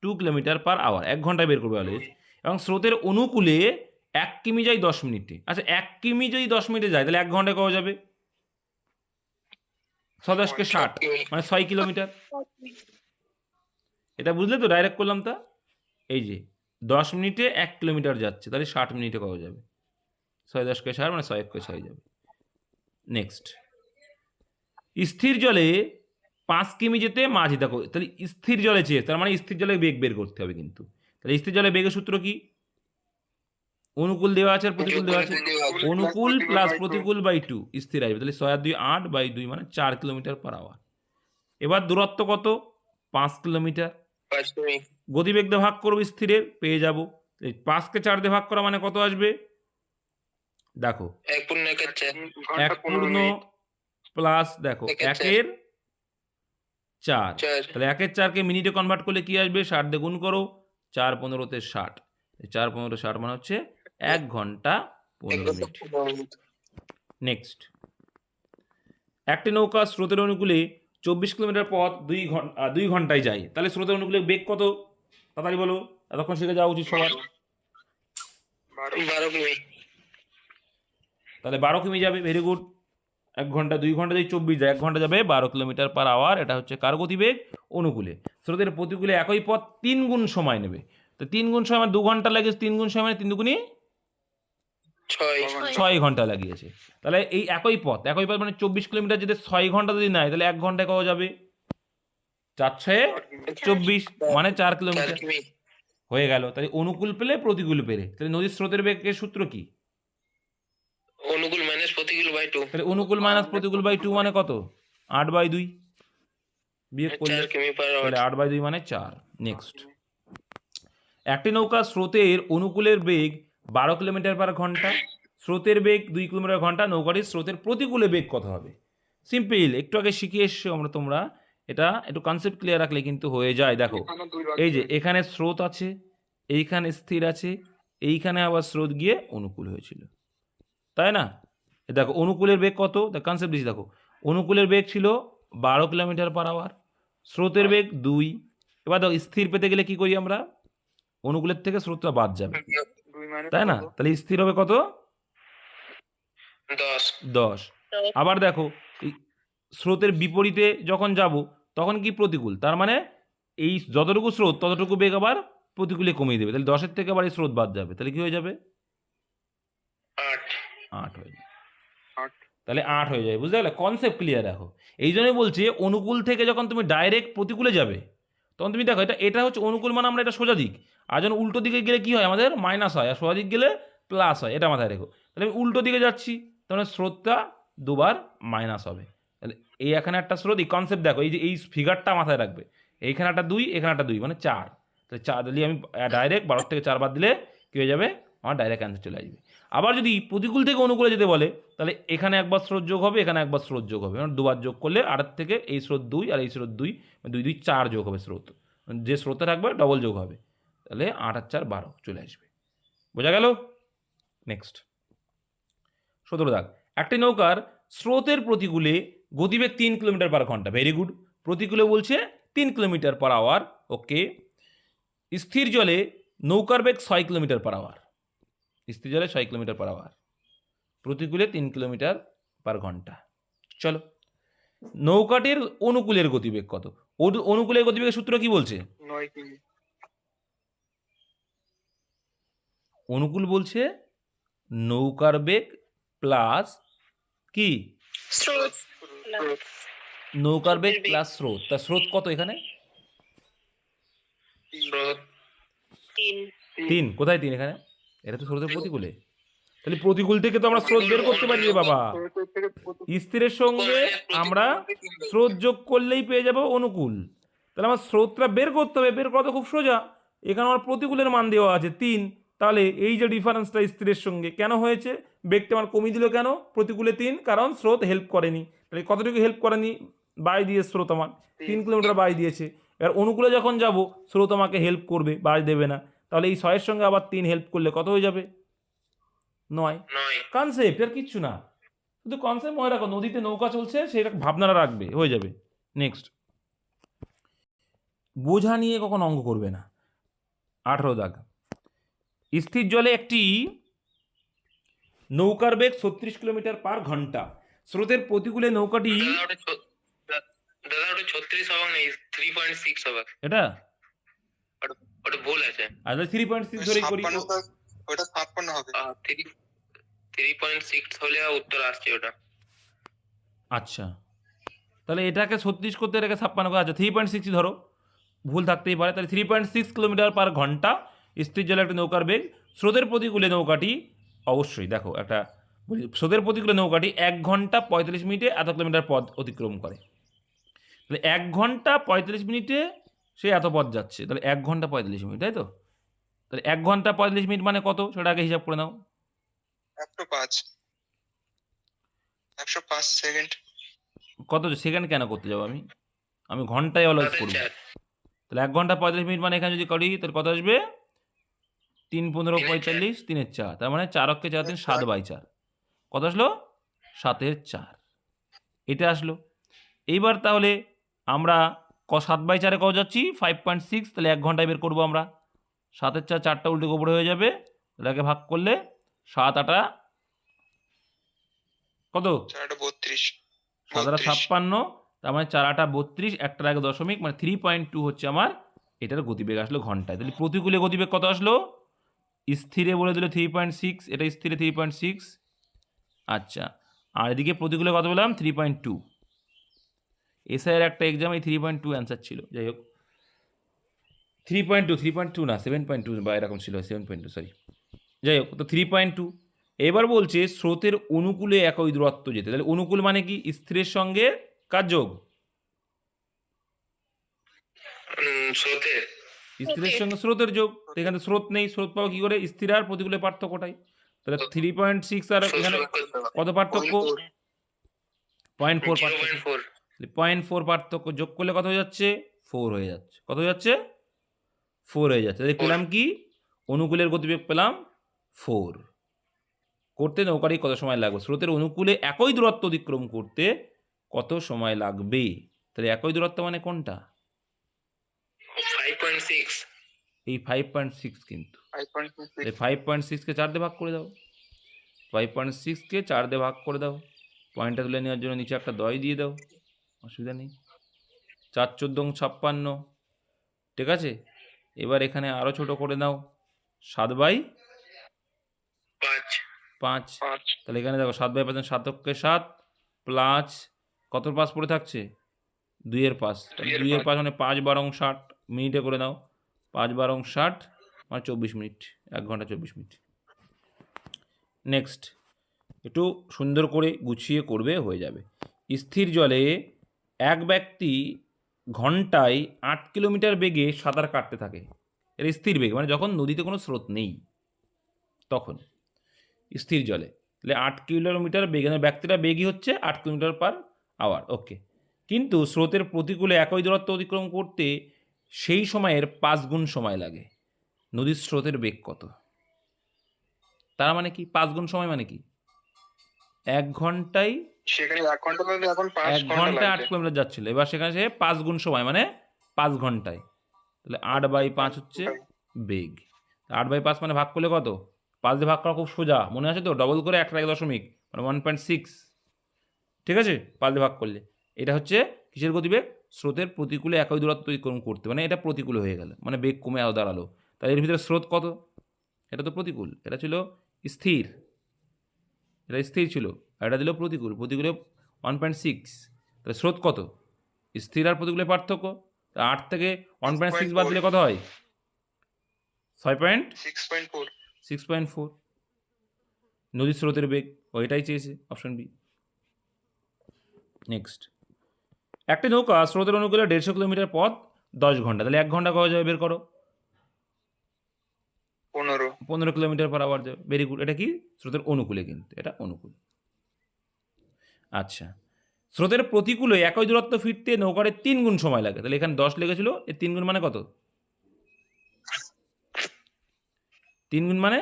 2 কিলোমিটার/আওয়ার। 1 ঘন্টায় বের করবে অলওয়েজ। এবং স্রোতের অনুকূলে 1 কিমি যায় 10 মিনিটে। আচ্ছা, 1 কিমি যদি 10 মিনিটে যায়, তাহলে 1 ঘন্টায় কত যাবে? 6×10 = 60, মানে 6 কিলোমিটার। এটা বুঝলে তো? ডাইরেক্ট করলাম তা। এই যে 10 মিনিটে 1 কিলোমিটার যাচ্ছে, তাহলে 60 মিনিটে কত যাবে? 6×10 = 60, মানে 6 × 1 = 6 যাবে। নেক্সট, স্থির জলে 5 কিমি যেতে মাঝি, দেখো তাহলে স্থির জলে চেয়ে, তার মানে স্থির জলে বেগ বের করতে হবে কিন্তু। তাহলে স্থির জলে বেগের সূত্র কি? অনুকূল দেওয়া আছে আর প্রতিকূল দেওয়া আছে, অনুকূল প্লাস প্রতিকূল বাই 2 স্থির আসবে। তাহলে 6 আর 2 8/2, মানে 4 কিলোমিটার/আওয়ার। এবার দূরত্ব কত? 5 কিলোমিটার। গতিবেগ দিয়ে ভাগ করবো স্থিরের, পেয়ে যাব। 5কে 4 দিয়ে ভাগ করা মানে কত আসবে? দেখো, 1 প্লাস দেখো 1/4, তাহলে 1/4কে মিনিটে কনভার্ট করলে কি আসবে? 60 দিয়ে গুণ করো, 4 × 15 = 60। 4 × 15 = 60, মানে হচ্ছে 1 ঘন্টা 15 মিনিট। নেক্সট, একটি নৌকা স্রোতের অনুকূলে 24 কিলোমিটার পথ 2 ঘন্টায় যায়, তাহলে স্রোতের অনুকূলে বেগ কত? তাড়াতাড়ি বলো, এতক্ষণ শিখে যাওয়া উচিত সবার। 12 কিমি। তাহলে 12 কিমি যাবে। Very good. 1 ঘন্টা 2 ঘন্টা যদি 24 যায়, 1 ঘন্টা যাবে 12 কিলোমিটার/আওয়ার। এটা হচ্ছে কার গতিবেগ? অনুকূলে। স্রোতের প্রতিকূলে একই পথ 3 গুণ সময় নেবে। তো 3 গুণ সময়, 2 ঘন্টা লাগে, 3 গুণ সময় মানে 3 দুগুণে 6 ঘন্টা লাগিয়েছে। তাহলে এই একই পথ মানে 24 কিলোমিটার যেতে 6 ঘন্টা যদি নেয়, তাহলে 1 ঘন্টায় কত যাবে? 4×6 = 24, মানে 4 কিলোমিটার হয়ে গেল। তাহলে অনুকূল পেলে প্রতিকূল পেলে। তাহলে নদীর স্রোতের বেগের সূত্র কি? অনুকূল মাইনাস প্রতিকূল বাই 2। তাহলে অনুকূল মাইনাস প্রতিকূল বাই 2 মানে কত? 8/2 বিয়োগ করলে, 4 কিমি/আওয়ার। তাহলে 8/2 মানে 4। নেক্সট, একটি নৌকা স্রোতের অনুকূলের বেগ 12 কিলোমিটার/ঘন্টা, স্রোতের বেগ 2 কিলোমিটার/ঘন্টা, নৌকাটির স্রোতের প্রতিকূলে বেগ কত হবে? সিম্পল, একটু আগে শিখে এসছো তোমরা। এটা একটু কনসেপ্ট ক্লিয়ার রাখলে কিন্তু হয়ে যায়। দেখো, এই যে এখানে স্রোত আছে, এইখানে স্থির আছে, এইখানে আবার স্রোত গিয়ে অনুকূল হয়েছিল, তাই না? দেখো অনুকূলের বেগ কত, কনসেপ্ট দিচ্ছি। দেখো, অনুকূলের বেগ ছিল 12 কিলোমিটার/আওয়ার, স্রোতের বেগ 2। এবার দেখো, স্থির পেতে গেলে কি করি আমরা? অনুকূলের থেকে স্রোতটা বাদ যাবে, তাই না? তাহলে স্থির হবে কত? 10। আবার দেখো, এই স্রোতের বিপরীতে যখন যাব তখন কি? প্রতিকূল। তার মানে এই যতটুকু স্রোত ততটুকু বেগ আবার প্রতিকূলে কমিয়ে দেবে। তাহলে 10-এর থেকে আবার এই স্রোত বাদ যাবে, তাহলে কি হয়ে যাবে? 8 হয়ে যাবে। তাহলে 8 হয়ে যায়। বুঝতে গেলে? কনসেপ্ট ক্লিয়ার রাখো। এই জন্যই বলছি, অনুকূল থেকে যখন তুমি ডাইরেক্ট প্রতিকূলে যাবে, তখন তুমি দেখো এটা হচ্ছে অনুকূল, মানে আমরা এটা সোজা দিক। আর যখন উল্টো দিকে গেলে কি হয়? আমাদের মাইনাস হয়, আর সোজা দিক গেলে প্লাস হয়। এটা মাথায় রেখো। তাহলে আমি উল্টো দিকে যাচ্ছি, তাহলে স্রোতটা দুবার মাইনাস হবে। তাহলে এই এখানে একটা স্রোত, এই কনসেপ্ট দেখো, এই যে এই ফিগারটা মাথায় রাখবে। এইখানে একটা 2, এখানে একটা 2, মানে 4। তাহলে 4 দিলে আমি ডাইরেক্ট 12 থেকে 4 বাদ দিলে কী হয়ে যাবে? আমার ডাইরেক্ট অ্যান্সার চলে আসবে। আবার যদি প্রতিকূল থেকে অনুকূলে যেতে বলে, তাহলে এখানে একবার স্রোত যোগ হবে, এখানে একবার স্রোত যোগ হবে, মানে দুবার যোগ করলে 8 থেকে এই স্রোত 2 আর এই স্রোত 2, 2 2 4 যোগ হবে স্রোত। যে স্রোতে থাকবে ডবল যোগ হবে, তাহলে 8 আর 4 12 চলে আসবে। বোঝা গেল? নেক্সট, 17 দাগ। একটি নৌকার স্রোতের প্রতিকূলে গতিবেগ 3 কিলোমিটার/ঘন্টা। Very good. প্রতিকূলে বলছে 3 কিলোমিটার/আওয়ার। ওকে। স্থির জলে নৌকার বেগ 6 কিলোমিটার/আওয়ার, স্থির জলে 6 কিলোমিটার/আওয়ার, প্রতিকূলে 3 কিলোমিটার/ঘন্টা। চলো, নৌকাটির অনুকূলের গতিবেগ কত? অনুকূলের গতিবেগের সূত্র কি বলছে? 9 কিমি। অনুকূল বলছে নৌকার বেগ প্লাস কি? স্রোত নৌকার বেগ স্রোতের বেগ। প্লাস স্রোত। তা স্রোত কত এখানে? স্রোত 3 3। কোথায় 3 এখানে? এটা তো স্রোতের প্রতিকূলে। তাহলে প্রতিকূল থেকে তো আমরা স্রোত বের করতে পারি রে বাবা। স্রোতের থেকে প্রতি- স্থিরের সঙ্গে আমরা স্রোত যোগ করলেই পেয়ে যাব অনুকূল। তাহলে আমার স্রোতটা বের করতে হবে, বের করা তো খুব সোজা। এখানে আমার প্রতিকূলের মান দেওয়া আছে 3। তাহলে এই যে ডিফারেন্সটা স্থিরের সঙ্গে কেন হয়েছে, বেগটা আমার কমিয়ে দিল কেন? প্রতিকূলে 3, কারণ স্রোত হেল্প করেনি। তাহলে কতটুকু হেল্প করেনি? বাই দিয়ে স্রোত আমার 3 কিলোমিটার বাই দিয়েছে। এবার অনুকূলে যখন যাব স্রোত আমাকে হেল্প করবে, বাই দেবে না। তাহলে এই 6 এর সঙ্গে আবার 3 হেল্প করলে কত হয়ে যাবে? 9। 9। কনসেপ্ট আর কিচ্ছু না, শুধু কনসেপ্ট মনে রাখো, নদীতে নৌকা চলছে সেটা ভাবনাটা রাখবে, হয়ে যাবে। নেক্সট, বোঝা নিয়ে কখন অঙ্ক করবে না। 18 দাগ, স্থির জলে একটি নৌকার বেগ 36 কিলোমিটার/ঘন্টা, স্রোতের প্রতিকূলে নৌকাটি দাদা ওটা 36 হবাক নেই, 3.6 হবাক। এটা ওটা ভুল আছে। আচ্ছা 3.6 ধরেই করি। 56 ওটা 56 হবে। 3.6 হলে উত্তর আসছে ওটা। আচ্ছা, তাহলে এটাকে 36 করতে এটাকে 56 করে, আচ্ছা 3.6 ধরো, ভুল থাকতেই পারে। তাহলে 3.6 কিলোমিটার/ঘন্টা স্থির জলে একটা নৌকার বেগ। স্রোতের প্রতিকূলে নৌকাটি, অবশ্যই দেখো একটা বলি, স্রোতের প্রতিকূলে নৌকাটি 1 ঘন্টা 45 মিনিটে এত কিলোমিটার পথ অতিক্রম করে। তাহলে 1 ঘন্টা 45 মিনিটে সে এত পথ যাচ্ছে, তাহলে 1 ঘন্টা 45 মিনিট, তাই তো? তাহলে 1 ঘন্টা 45 মিনিট মানে কত, সেটা আগে হিসাব করে নাও। 105 105 সেকেন্ড। কত সেকেন্ড কেন করতে যাবো আমি? আমি ঘন্টায় অলওয়েজ করবো। তাহলে 1 ঘন্টা 45 মিনিট মানে এখানে যদি করি তাহলে কত আসবে? 3 15 45, 3 4, তার মানে 4 অক্ষে 4 3, 7/4। কত আসলো? 7/4 এটা আসলো। এইবার তাহলে আমরা 7/4 কত যাচ্ছি? 5.6। তাহলে 1 ঘন্টায় বের করবো আমরা। 7/4 4টা উল্টে উপরে হয়ে যাবে, এটাকে ভাগ করলে 7 8 কত? 32 7 8 56, তার মানে 4 8 32, একটার আগে দশমিক, মানে 3.2 হচ্ছে আমার এটার গতিবেগ আসলো ঘন্টায়। তাহলে প্রতিকূলে গতিবেগ কত আসলো? স্থিরে বলে দিল 3.6, এটা স্থিরে 3.6। আচ্ছা, আর এদিকে প্রতিকূলে কত বললাম? 3.2। এসআইয়ের একটা এক্সাম এই 3.2 অ্যান্সার ছিল। যাই হোক, 3.2 না 7.2 বা এরকম ছিল, 7.2 সরি। যাই হোক, তো 3.2। এবার বলছে স্রোতের অনুকূলে একই দূরত্ব যেতে। তাহলে অনুকূল মানে কি? স্থিরের সঙ্গে কার যোগ? স্রোতের। স্থিরের সঙ্গে স্রোতের যোগ। তো এখানে স্রোত নেই, স্রোত পাবো কি করে? স্থির আর প্রতিকূলের পার্থক্যটাই। তাহলে 3.6 আর এখানে কত পার্থক্য? 0.4 পার্থক্য। 0.4 পার্থক্য যোগ করলে কত হয়ে যাচ্ছে? 4 হয়ে যাচ্ছে। কত হয়ে যাচ্ছে? 4 হয়ে যাচ্ছে। তাহলে পেলাম কি? অনুকূলের গতিবেগ পেলাম 4। করতে নৌকাটি কত সময় লাগবে? স্রোতের অনুকূলে একই দূরত্ব অতিক্রম করতে কত সময় লাগবে? তাহলে একই দূরত্ব মানে কোনটা? 5.6। এই 5.6 কিন্তু। 5.6 এই 5.6কে 4 দিয়ে ভাগ করে দাও। 5.6কে 4 দিয়ে ভাগ করে দাও। পয়েন্টটা তুলে নেওয়ার জন্য নিচে একটা দয় দিয়ে দাও, অসুবিধা নেই। 4 14 56, ঠিক আছে। এবার এখানে আরও ছোট করে নাও, 7/5। 5 তাহলে এখানে দেখো 7/5, 7 অক্ষে 7 প্লাস কতর পাশ পড়ে থাকছে? 2-এর পাশ। তাহলে 2-এর পাশ মানে 5 12 60, মিনিটে করে নাও। 5 12 60 মানে 24 মিনিট, 1 ঘন্টা 24 মিনিট। নেক্সট, একটু সুন্দর করে গুছিয়ে করবে, হয়ে যাবে। স্থির জলে এক ব্যক্তি ঘন্টায় 8 কিলোমিটার বেগে সাঁতার কাটতে থাকে। এর স্থির বেগ মানে যখন নদীতে কোনো স্রোত নেই তখন স্থির জলে। তাহলে 8 কিলোমিটার বেগে, ব্যক্তিটা বেগই হচ্ছে 8 কিলোমিটার/আওয়ার, ওকে। কিন্তু স্রোতের প্রতিকূলে একই দূরত্ব অতিক্রম করতে সেই সময়ের 5 গুণ সময় লাগে। নদীর স্রোতের বেগ কত? তার মানে কি 5 গুণ সময় মানে কি? 1 ঘন্টায় সেখানে 1 ঘন্টা লাগবে, এখন 5 1 ঘন্টা ঘন্টায় 8 লাগবে। কিলোমিটার যাচ্ছিল, এবার সেখানে সে 5 গুণ সময় মানে 5 ঘন্টায়। তাহলে 8/5 হচ্ছে বেগ। 8/5 মানে ভাগ করলে কত? 5 দিয়ে ভাগ করা খুব সোজা, মনে আছে তো? ডবল করে 1.1 মানে 1.6, ঠিক আছে? 5 দিয়ে ভাগ করলে এটা হচ্ছে কিসের গতিবেগ? স্রোতের প্রতিকূলে একই দূরত্ব অতিক্রম করতে, মানে এটা প্রতিকূল হয়ে গেল, মানে বেগ কমে দাঁড়ালো। তাহলে এর ভিতরে স্রোত কত? এটা তো প্রতিকূল, এটা ছিল স্থির, এটা স্থির ছিল, আর এটা দিল প্রতিকূল, প্রতিকূলে 1.6। তাহলে স্রোত কত? স্থির আর প্রতিকূলের পার্থক্য, 8 থেকে 1.6 বাদ দিলে কত হয়? 6.4 6.4। নদীর স্রোতের বেগ, ওইটাই চেয়েছে, অপশন বি। নেক্সট, একটি নৌকা স্রোতের অনুকূলে 150 কিলোমিটার পথ 10 ঘন্টা, তাহলে 1 ঘন্টা কত যাবে বের করো? 15 15 কিলোমিটার পার আওয়ার যাবে। Very good. এটা কি? স্রোতের অনুকূলে, কিন্তু এটা অনুকূল। আচ্ছা, স্রোতের প্রতিকূলে একই দূরত্ব ফিরতে নৌকার 3 গুণ সময় লাগে, তাহলে এখানে 10 লেগেছিল, এর 3 গুণ মানে কত? 3 গুণ মানে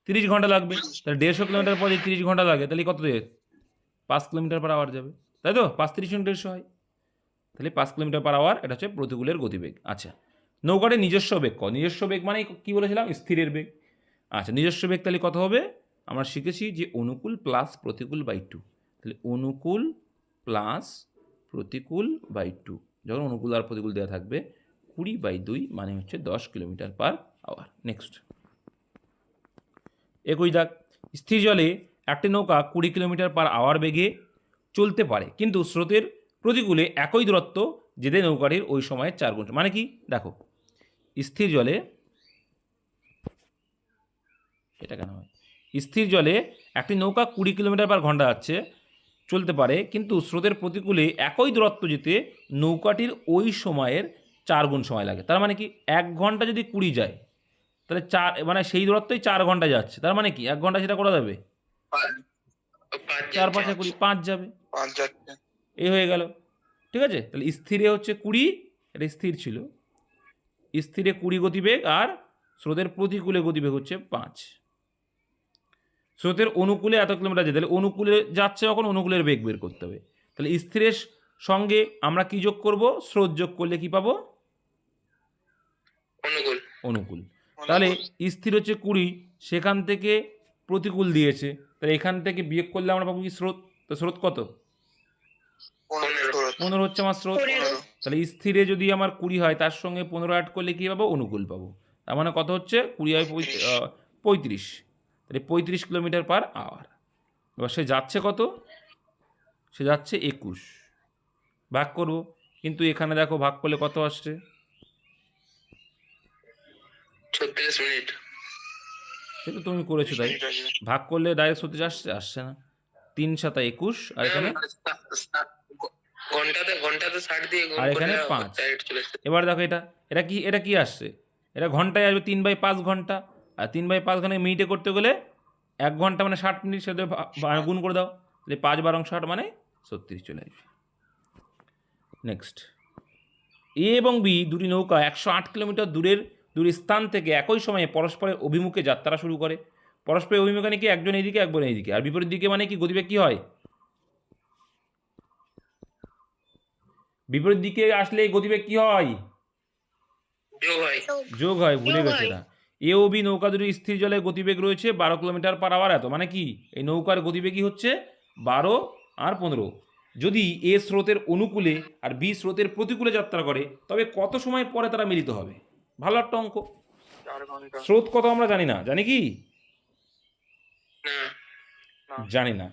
30 ঘন্টা লাগবে। তাহলে 150 কিলোমিটার পর 30 ঘন্টা লাগে, তাহলে কত যাবে? 5 কিলোমিটার পার আওয়ার যাবে, তাই তো? 5 30 150 হয়, তাহলে 5 কিলোমিটার পার আওয়ার, এটা হচ্ছে প্রতিকূলের গতিবেগ। আচ্ছা, নৌকাটির নিজস্ব বেগ কত? নিজস্ব বেগ মানে কি বলেছিলাম? স্থিরের বেগ। আচ্ছা, নিজস্ব বেগ তাহলে কত হবে? আমরা শিখেছি যে অনুকূল প্লাস প্রতিকূল বাই 2, তাহলে অনুকূল প্লাস প্রতিকূল বাই 2, যখন অনুকূল আর প্রতিকূল দেওয়া থাকবে 20/2 মানে হচ্ছে 10 কিলোমিটার পার আওয়ার। নেক্সট, 21 দাগ, স্থির জলে একটি নৌকা 20 কিলোমিটার পার আওয়ার বেগে চলতে পারে, কিন্তু স্রোতের প্রতিকূলে একই দূরত্ব যেতে নৌকাটির ওই সময়ে 4 গুণ। মানে কি? দেখো, স্থির জলে, এটা কেন হয়? স্থির জলে একটি নৌকা 20 কিলোমিটার পার ঘন্টা যাচ্ছে, চলতে পারে, কিন্তু স্রোতের প্রতিকূলে একই দূরত্ব যেতে নৌকাটির ওই সময়ের 4 গুণ সময় লাগে। তার মানে কি? 1 ঘন্টা যদি 20 যায়, তাহলে 4 মানে সেই দূরত্বই 4 ঘন্টা যাচ্ছে, তার মানে কি 1 ঘন্টা সেটা করা যাবে? 4 5 20, 5 যাবে, 5 যাচ্ছে। এই হয়ে গেল। ঠিক আছে, তাহলে স্থিরে হচ্ছে 20, এটা স্থির ছিল, স্থিরে 20 গতিবেগ, আর স্রোতের প্রতিকূলে গতিবেগ হচ্ছে 5। স্রোতের অনুকূলে এত কিলোমিটার যেতে, তাহলে অনুকূলে যাচ্ছে যখন অনুকূলের বেগ বের করতে হবে। তাহলে স্থিরের সঙ্গে আমরা কি যোগ করব? স্রোত যোগ করলে কি পাবো? অনুকূল। অনুকূল। তাহলে স্থির হচ্ছে 20, সেখান থেকে প্রতিকূল দিয়েছে, তাহলে এখান থেকে বিয়োগ করলে আমরা পাবো কি? স্রোত। তো স্রোত কত? 15 হচ্ছে আমার স্রোত। 15 তাহলে স্থিরে যদি আমার 20 হয়, তার সঙ্গে 15 অ্যাড করলে কী পাবো? অনুকূল পাবো। তার মানে কত হচ্ছে? 20 হয় 35, তাহলে 35 কিলোমিটার পার আওয়ার। এবার সে যাচ্ছে কত? সে যাচ্ছে 21। ভাগ করব, কিন্তু এখানে দেখো ভাগ করলে কত আসছে? 36 মিনিট। সে তো তুমি করেছো, তাই ভাগ করলে ডাইরেক্ট সত্যি আসছে? আসছে না। 3 7 21, আর এখানে ঘন্টাতে 60 দিয়ে গুণ আর এখানে করলে 5। ডাইরেক্ট চলে আসে। এবার দেখো, এটা কি আসছে? এটা ঘন্টায় আসবে 3/5 ঘন্টা, আর 3/5 ঘন্টা মিনিটে করতে গেলে 1 ঘন্টা মানে 60 মিনিট, সেটা গুণ করে দাও, তাহলে 5 12 60 মানে 36 চলে আসবে। নেক্সট, এ এবং বি দুটি নৌকা 108 কিলোমিটার দূর স্থান থেকে একই সময়ে পরস্পরের অভিমুখে যাত্রা শুরু করে। পরস্পরের অভিমুখে মানে কি? একজন এইদিকে, একজন এইদিকে, আর বিপরীত দিকে মানে কি? গতিবেগ কি হয়? বিপরীত দিকে আসলে এই গতিবেগ কি হয়? যোগ হয়, ভুলে গেছে না। এ ও বি নৌকা দুটি স্থির জলে গতিবেগ রয়েছে 12 কিলোমিটার পার আওয়ার, এত মানে কি? এই নৌকার গতিবেগই হচ্ছে 12 আর 15। যদি এ স্রোতের অনুকূলে আর বি স্রোতের প্রতিকূলে যাত্রা করে, তবে কত সময় পরে তারা মিলিত হবে? ভালো একটা অঙ্ক। 4 ঘন্টা। স্রোত কত আমরা জানি না, জানি কি? না, জানি না।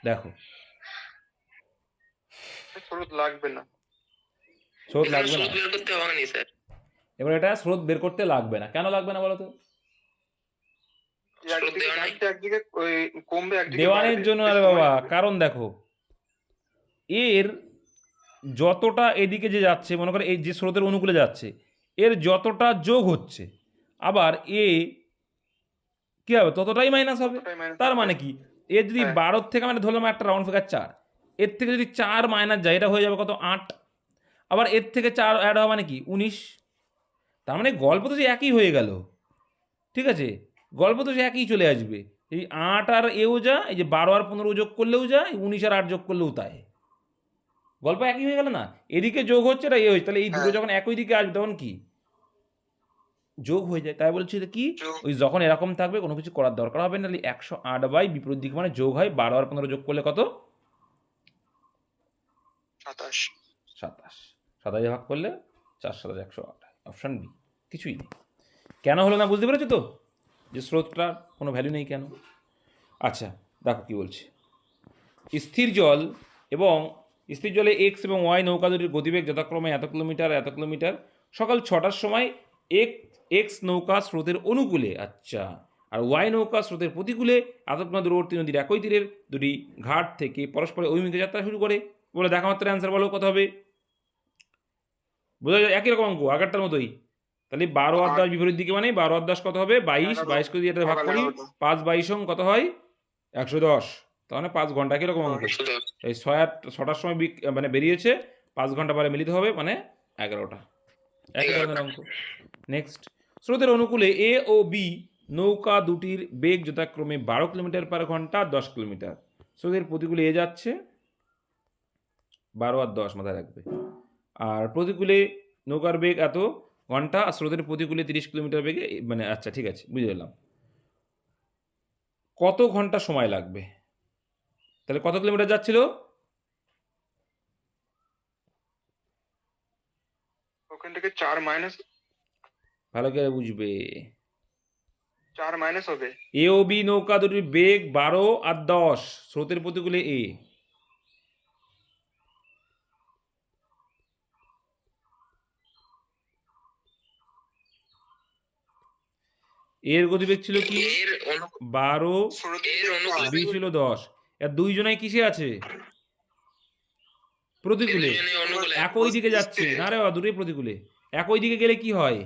দেখো, স্রোত লাগবে না। স্রোত লাগবে না। স্রোত বের করতে হবে না স্যার। এবার এটা স্রোত বের করতে লাগবে না, কেন লাগবে না বলো তো? স্রোত দেওয়া নাই। একদিকে ওই কমবে, একদিকে দেওয়ানের বাড়বে। জন্য, আরে বাবা, কারণ দেখো, এর যতটা এদিকে যে যাচ্ছে, মনে করো এই যে স্রোতের অনুকূলে যাচ্ছে, এর যতটা যোগ হচ্ছে, আবার এ কী হবে? ততটাই মাইনাস হবে। তার মানে কি? এর যদি 12 থেকে, মানে ধরলাম একটা রাউন্ড ফিগার 4, এর থেকে যদি 4 মাইনাস যায়, এটা হয়ে যাবে কত? 8। আবার এর থেকে 4 অ্যাড হওয়া মানে কি? 19। তার মানে গল্প তো যে একই হয়ে গেল। ঠিক আছে, গল্প তো সে একই চলে আসবে। এই 8 আর এও যা, এই যে 12 আর 15 যোগ করলেও যা, 19 আর 8 যোগ করলেও তাই, গল্প একই হয়ে গেল না? এদিকে যোগ হচ্ছে, এটা এ হচ্ছে, তাহলে এই দুটো যখন একই দিকে আসবে তখন কি? যোগ হয়ে যায়। তাই বলছি যে কি, যোগ। ওই যখন এরকম থাকবে কোনো কিছু করার দরকার হবে না, 108 বাই বিপরীত দিক মানে যোগ হয়, 12 আর 15 যোগ করলে কত? 27। 27। 27 ভাগ করলে 4 7 108, অপশন বি। কিছুই নেই। কেন হলো না বুঝতে পেরেছো তো, যে স্রোতটার কোনো ভ্যালু নেই কেন। আচ্ছা দেখো কি বলছে, স্থির জল এবং স্থির জলে এক্স এবং ওয়াই নৌকা দুটির গতিবেগ যথাক্রমে এত কিলোমিটার এত কিলোমিটার। সকাল 6টার সময় এক্স নৌকা স্রোতের অনুকূলে, আচ্ছা, আর ওয়াই নৌকা স্রোতের প্রতিকূলে এতক্ষণ দূরবর্তী নদীর একই তীরের দুটি ঘাট থেকে পরস্পরের অভিমুখে যাত্রা শুরু করে। বলে দেখা মাত্র অ্যান্সার বলো কত হবে। বোঝা যায় একই রকম অঙ্ক আগেরটার মতোই। তাহলে 12 আর 10 বিপরীত দিকে মানে 12 আর 10 কত হবে? 22। 22 করে দিয়ে এটা ভাগ করি, 5 22 কত হয়? 110। তার মানে 5 ঘন্টা, কিরকম অঙ্ক? 110। এই 6টার সময় মানে বেরিয়েছে, 5 ঘন্টা পরে মিলিত হবে মানে 11টা। একই ধরনের অঙ্ক। নেক্সট, স্রোতের অনুকূলে এ ও বি নৌকা দুটির বেগ যথাক্রমে 12 কিলোমিটার পার ঘন্টা 10 কিলোমিটার। স্রোতের প্রতিকূলে এ যাচ্ছে, 12 আর 10 মাথায় রাখবে, আর প্রতিকূলে নৌকার বেগ এত ঘন্টা, আর স্রোতের প্রতিকূলে 30 কিলোমিটার বেগে, মানে আচ্ছা ঠিক আছে বুঝে গেলাম। কত ঘন্টা সময় লাগবে? তাহলে কত কিলোমিটার যাচ্ছিল? ওখান থেকে 4 মাইনাস, ভালো করে বুঝবে। 4 মাইনাস হবে। এ ও বি নৌকা দুটির বেগ 12 আর 10, স্রোতের প্রতিকূলে এ। এর গতিবেগ ছিল কি? এর 12, এর অনুকূলে বি ছিল 10। এর দুইজনাই কিসে আছে? প্রতিকূলে। দুজনে অনুকূলে। একই দিকে যাচ্ছে না রে বাবা, দুটোই প্রতিকূলে। একই দিকে গেলে কি হয়?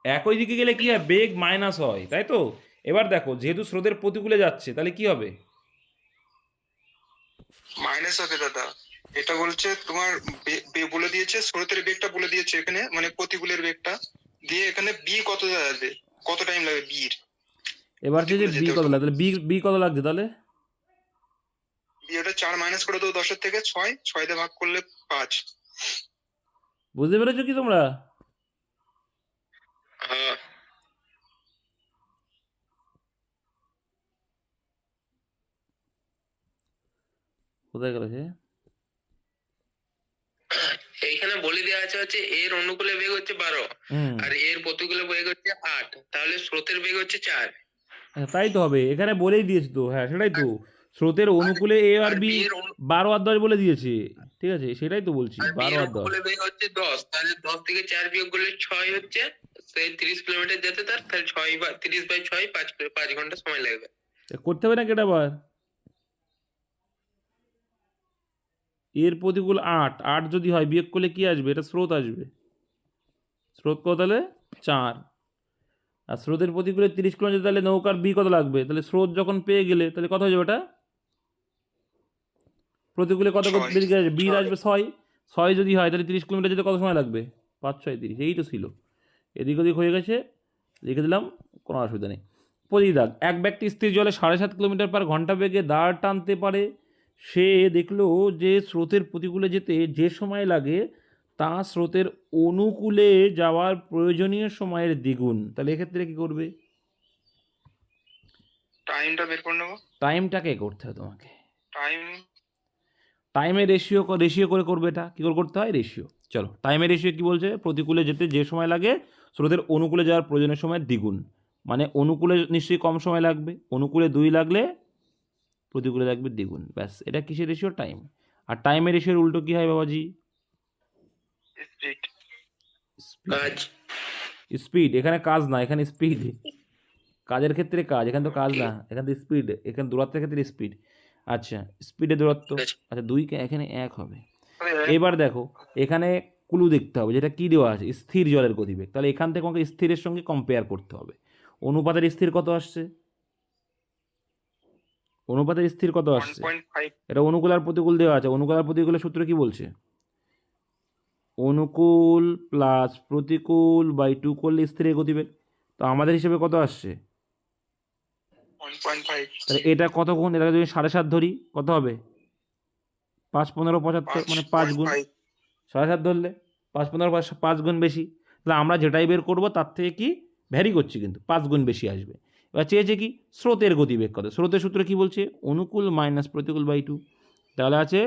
একই দিকে গেলে কি হয়? বেগ মাইনাস হয়, তাই তো। এবার দেখো, যেহেতু স্রোতের প্রতিকূলে যাচ্ছে তাহলে কি হবে? মাইনাস হবে দাদা। এটা বলছে তোমার বলে দিয়েছে, স্রোতের বেগটা বলে দিয়েছে এখানে, মানে প্রতিকূলের বেগটা দিয়ে এখানে বি কত যাবে, কত টাইম লাগবে বির। এবার যে বি কত লাগবে, তাহলে বি কত লাগছে তাহলে? বি ওটা 4 মাইনাস করে দাও 10 এর থেকে 6, 6 দিয়ে ভাগ করলে 5। বুঝতে পেরেছো কি তোমরা? হ্যাঁ, কোথায় গেল সে? এইখানে বলে দেওয়া আছে হচ্ছে এর অনুকূলে বেগ হচ্ছে 12 হুম, আর এর প্রতিকূলে বেগ হচ্ছে 8, তাহলে স্রোতের বেগ হচ্ছে 4। তাই তো হবে, এখানে বলেই দিয়েছে তো। হ্যাঁ সেটাই তো, স্রোতের অনুকূলে এ আর বি 12 আর 10 বলে দিয়েছে। ঠিক আছে, সেটাই তো বলছি, আর 12 এর আর 10। অনুকূলে বেগ হচ্ছে 10, তাহলে 10 থেকে 4 বিয়োগ করলে 6 হচ্ছে। সেই 30 কিলোমিটার যেতে তার, তাহলে 6 বা 30 বাই 6 5 ঘন্টা সময় লাগবে। করতে হবে না কেটা আবার? এর প্রতিকূল 8, 8 যদি হয় বিয়োগ করলে কি আসবে? এটা স্রোত আসবে। স্রোত কত তাহলে? 4। আর স্রোতের প্রতিকূলে 30 কিলোমিটার, তাহলে নৌকার বি কত লাগবে? তাহলে স্রোত যখন পেয়ে গেলে তাহলে কত হয়ে যাবে ওটা? প্রতিকূলে কত 6 বেরিয়ে আসবে? বি আসবে 6। 6 যদি হয় তাহলে 30 কিলোমিটার যেতে কত সময় লাগবে? 5 6 30, এই তো ছিল। এদিক ওদিক হয়ে গেছে, লিখে দিলাম, কোনো অসুবিধা নেই। পঁচিশ দাগ, এক ব্যক্তি স্থির জলে 7.5 কিলোমিটার পার ঘন্টা বেগে দাঁড় টানতে পারে। সে দেখলো যে স্রোতের প্রতিকূলে যেতে যে সময় লাগে তা স্রোতের অনুকূলে যাওয়ার প্রয়োজনীয় সময়ের দ্বিগুণ। তাহলে এক্ষেত্রে কি করবে? টাইমটা বের করে নেবো। টাইমটাকে করতে হবে তোমাকে। টাইম টাইমের রেশিও করে করবে। এটা কী করে করতে হয়? রেশিও। চলো, টাইমের রেশিও কী বলছে? প্রতিকূলে যেতে যে সময় লাগে স্রোতের অনুকূলে যাওয়ার প্রয়োজনীয় সময়ের দ্বিগুণ। মানে অনুকূলে নিশ্চয়ই কম সময় লাগবে, অনুকূলে 2 লাগলে প্রতিকূলে লাগবে দ্বিগুণ। ব্যাস, এটা কিসের রেশিও? টাইম। আর টাইমের রেশিওর উল্টো কী হয় বাবাজি? স্পিড। কাজ। স্পিড। এখানে কাজ না, এখানে স্পিড। কাজের ক্ষেত্রে কাজ, এখানে তো কাজ না, এখানে তো স্পিড, এখানে দূরত্বের ক্ষেত্রে স্পিড। আচ্ছা, স্পিডের দূরত্ব, আচ্ছা 2 এখানে 1 হবে। এবার দেখো, এখানে ক্লু দেখতে হবে, যেটা কী দেওয়া আছে, স্থির জলের গতিবেগ। তাহলে এখান থেকে আমাকে স্থিরের সঙ্গে কম্পেয়ার করতে হবে। অনুপাতের স্থির কত আসছে? অনুপাতের স্থির কত আসছে? 1.5। এটা অনুকূল আর প্রতিকূল দেওয়া আছে। অনুকূল আর প্রতিকূলের সূত্র কি বলছে? অনুকূল প্লাস প্রতিকূল বাই 2 করলে স্থিরের গতিবেগ। তো আমাদের হিসেবে কত আসছে? 1.5। তাহলে এটা কত গুণ? এটা যদি 7.5 ধরি কত হবে? 5 15 75, মানে 5 গুণ। 7.5 ধরলে 5 গুণ বেশি। তাহলে আমরা যেটাই বের করবো তার থেকে কি ভ্যারি করছি, কিন্তু 5 গুণ বেশি আসবে। এবার চেয়েছে কি স্রোতের গতিবেগ কত। স্রোতের সূত্র কি বলছে, অনুকূল মাইনাস প্রতিকূল বাই 2। তাহলে আছে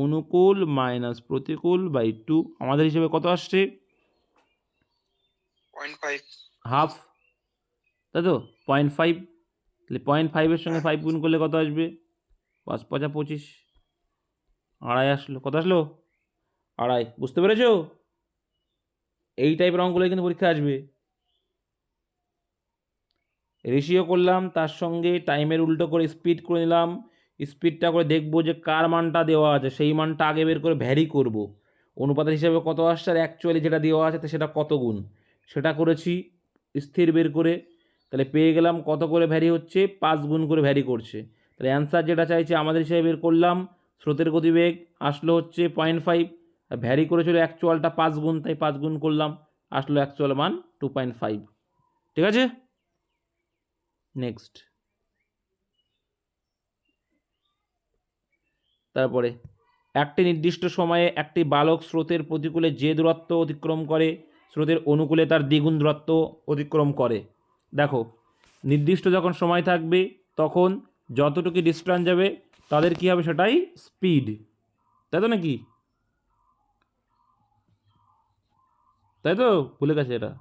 অনুকূল মাইনাস প্রতিকূল বাই 2, আমাদের হিসেবে কত আসছে 0.5। হাফ, তাই তো 0.5। তাহলে 0.5-এর সঙ্গে 5 গুণ করলে কত আসবে, 5 5 25, আড়াই আসলো। কত আসলো, আড়াই। বুঝতে পেরেছো? এই টাইপের অঙ্কগুলো কিন্তু পরীক্ষা আসবে। রেশিও করলাম, তার সঙ্গে টাইমের উল্টো করে স্পিড করে নিলাম। স্পিডটা করে দেখবো যে কার মানটা দেওয়া আছে, সেই মানটা আগে বের করে ভ্যারি করব। অনুপাতের হিসাবে কত আসছে আর অ্যাকচুয়ালি যেটা দেওয়া আছে সেটা কত গুণ, সেটা করেছি স্থির বের করে। তাহলে পেয়ে গেলাম কত করে ভ্যারি হচ্ছে, 5 গুণ করে ভ্যারি করছে। তাহলে অ্যান্সার যেটা চাইছে আমাদের হিসাবে বের করলাম, স্রোতের গতিবেগ আসলো হচ্ছে 0.5, ভ্যারি করেছিল অ্যাকচুয়ালটা 5 গুণ, তাই 5 গুণ করলাম, আসলো অ্যাকচুয়াল মান 2.5। ঠিক আছে, নেক্সট। তারপরে একটি নির্দিষ্ট সময়ে একটি বালক স্রোতের প্রতিকূলে যে দূরত্ব অতিক্রম করে স্রোতের অনুকূলে তার দ্বিগুণ দূরত্ব অতিক্রম করে। দেখো, নির্দিষ্ট যখন সময় থাকবে তখন যতটুকু ডিস্টেন্স যাবে তাদের কী হবে, সেটাই স্পিড, তাই তো নাকি? তাই তো, ভুলে গেছে এটা।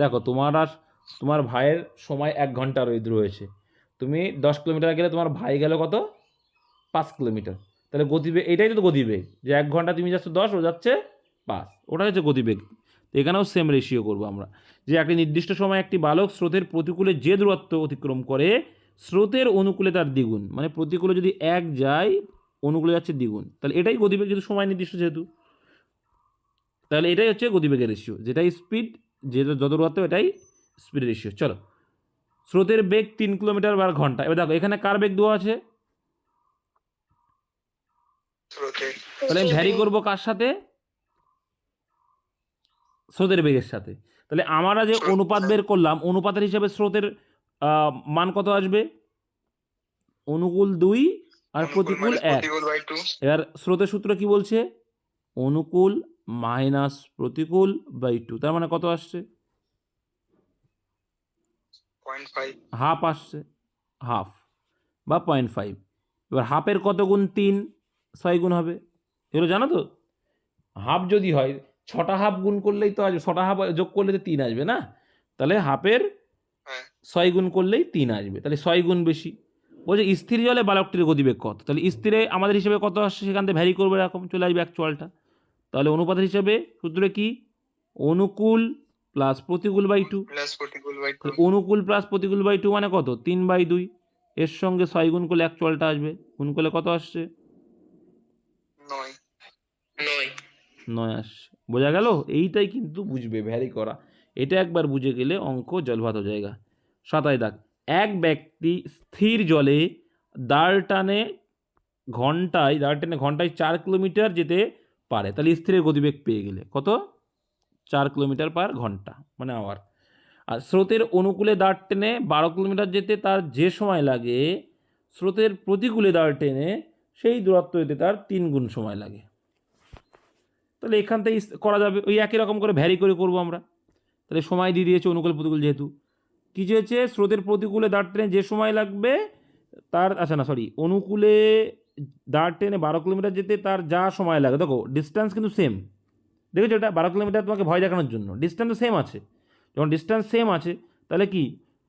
দেখো, তোমার ভাইয়ের সময় 1 ঘন্টা রয়েছে, তুমি 10 কিলোমিটার গেলে তোমার ভাই গেল কত, 5 কিলোমিটার। তাহলে গতিবেগ, এটাই তো গতিবেগ, যে 1 ঘন্টা তুমি যাচ্ছ 10, ও যাচ্ছে 5, ওটা হচ্ছে গতিবেগ। তো এখানেও সেম রেশিও করবো আমরা, যে একটি নির্দিষ্ট সময় একটি বালক স্রোতের প্রতিকূলে যে দূরত্ব অতিক্রম করে স্রোতের অনুকূলে তার দ্বিগুণ, মানে প্রতিকূলে যদি 1 যায় অনুকূলে যাচ্ছে দ্বিগুণ, তাহলে এটাই গতিবেগ, যেহেতু সময় নির্দিষ্ট যেহেতু। তাহলে এটাই হচ্ছে গতিবেগের রেশিও, যেটাই স্পিড, যে যত দূরত্ব এটাই স্পিড রেশিও। চলো, স্রোতের বেগ 3 কিলোমিটার বার ঘন্টা। এবার দেখো এখানে কার বেগ দেওয়া আছে, তাহলে আমি ভ্যারি করবো কার সাথে, স্রোতের বেগের সাথে। তাহলে আমরা যে অনুপাত বের করলাম, অনুপাতের হিসাবে স্রোতের মান কত আসবে, অনুকূল 2 আর প্রতিকূল 1। এবার স্রোতের সূত্র কি বলছে, অনুকূল মাইনাস প্রতিকূল বাই 2, তার মানে কত আসছে, 0.5। হাফ আসছে, হাফ বা 0.5। এবার হাফের কত গুণ, 3, 6 গুণ হবে। এগুলো জানো তো, হাফ যদি হয় 6টা হাফ গুণ করলেই তো আসবে, 6টা হাফ যোগ করলে তো 3 আসবে না, তাহলে হাফের 6 গুণ করলেই 3 আসবে, তাহলে 6 গুণ বেশি। বলছে স্থির জলে বালকটির গতিবেগ কত, তাহলে স্থিরে আমাদের হিসেবে কত আসছে, সেখান থেকে ভ্যারি করবে, এরকম চলে আসবে অ্যাকচুয়ালটা। তাহলে অনুপাতের হিসেবে সূত্রে কি, অনুকূল প্লাস প্রতিকূল বাই 2। অনুকূল প্লাস প্রতিকূল বাই 2 মানে কত, 3/2, এর সঙ্গে 6 গুণ করলে অ্যাকচুয়ালটা আসবে, গুণ করলে কত আসছে, 9 আসছে। বোঝা গেল? এইটাই কিন্তু বুঝবে ভ্যারি করা, এটা একবার বুঝে গেলে অঙ্ক জলভাত হয়ে জায়গা। 27 দাগ, এক ব্যক্তি স্থির জলে দাঁড় টেনে ঘন্টায় 4 কিলোমিটার যেতে পারে, তাহলে স্থিরের গতিবেগ পেয়ে গেলে কত, 4 কিলোমিটার পার ঘন্টা মানে আওয়ার। আর স্রোতের অনুকূলে দাঁড় টেনে 12 কিলোমিটার যেতে তার যে সময় লাগে, স্রোতের প্রতিকূলে দাঁড় টেনে সেই দূরত্ব যেতে তার 3 গুণ সময় লাগে। তাহলে এখান থেকে করা যাবে, ওই একই রকম করে ভ্যারি করে করবো আমরা। তাহলে সময় দিয়ে দিয়েছে অনুকূল প্রতিকূল, যেহেতু কী চেয়েছে, স্রোতের প্রতিকূলে দাঁড় টেনে যে সময় লাগবে তার, অনুকূলে দাঁড় টেনে 12 কিলোমিটার যেতে তার যা সময় লাগে। দেখো ডিস্টেন্স কিন্তু সেম, দেখেছো এটা 12 কিলোমিটার তোমাকে ভয় দেখানোর জন্য, ডিস্টেন্স সেম আছে। যখন ডিস্টেন্স সেম আছে তাহলে কি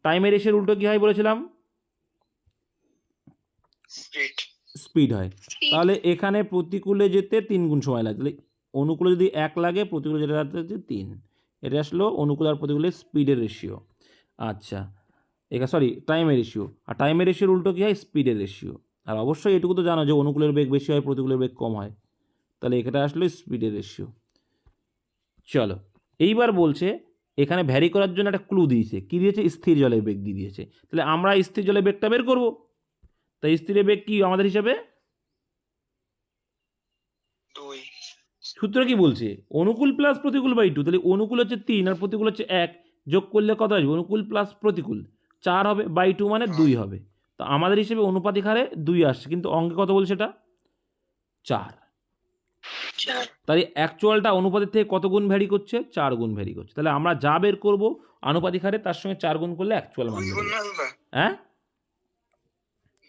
টাইমের এসের উল্টো কী হয় বলেছিলাম, স্পিড হয়। তাহলে এখানে প্রতিকূলে যেতে 3 গুণ সময় লাগে, তাহলে অনুকূলে যদি 1 লাগে, প্রতিকূলে যেতে হচ্ছে 3। এটা আসলো অনুকূল আর প্রতিকূলের স্পিডের রেশিও। আচ্ছা, এখানে টাইমের রেশিও, আর টাইমের রেশিওর উল্টো কী হয়, স্পিডের রেশিও। আর অবশ্যই এটুকু তো জানো যে অনুকূলের বেগ বেশি হয়, প্রতিকূলের বেগ কম হয়, তাহলে এটা আসলে স্পিডের রেশিও। চলো, এইবার বলছে এখানে ভ্যারি করার জন্য একটা ক্লু দিয়েছে, কী দিয়েছে, স্থির জলের বেগ দিয়ে দিয়েছে। তাহলে আমরা স্থির জলের বেগটা বের করব। তাই স্থিরের বেগ কি আমাদের হিসাবে, সূত্র কি বলছে, অনুকূল প্লাস প্রতিকূল বাই 2। তাহলে অনুকূল হচ্ছে 3 আর প্রতিকূল হচ্ছে 1, যোগ করলে কত আসবে, অনুকূল প্লাস প্রতিকূল 4 হবে, বাই 2 মানে 2 হবে। তো আমাদের হিসেবে অনুপাতিক হারে 2 আসছে, কিন্তু অঙ্কে কত বলছে এটা, 4। 4 তাই অ্যাকচুয়ালটা অনুপাতের থেকে কত গুণ ভ্যারি করছে? 4 গুণ ভ্যারি করছে। তাহলে আমরা যা বের করব আনুপাতিক হারে তার সঙ্গে 4 গুণ করলে অ্যাকচুয়াল মান 2 গুণ বেরোবে। না দাদা? হ্যাঁ,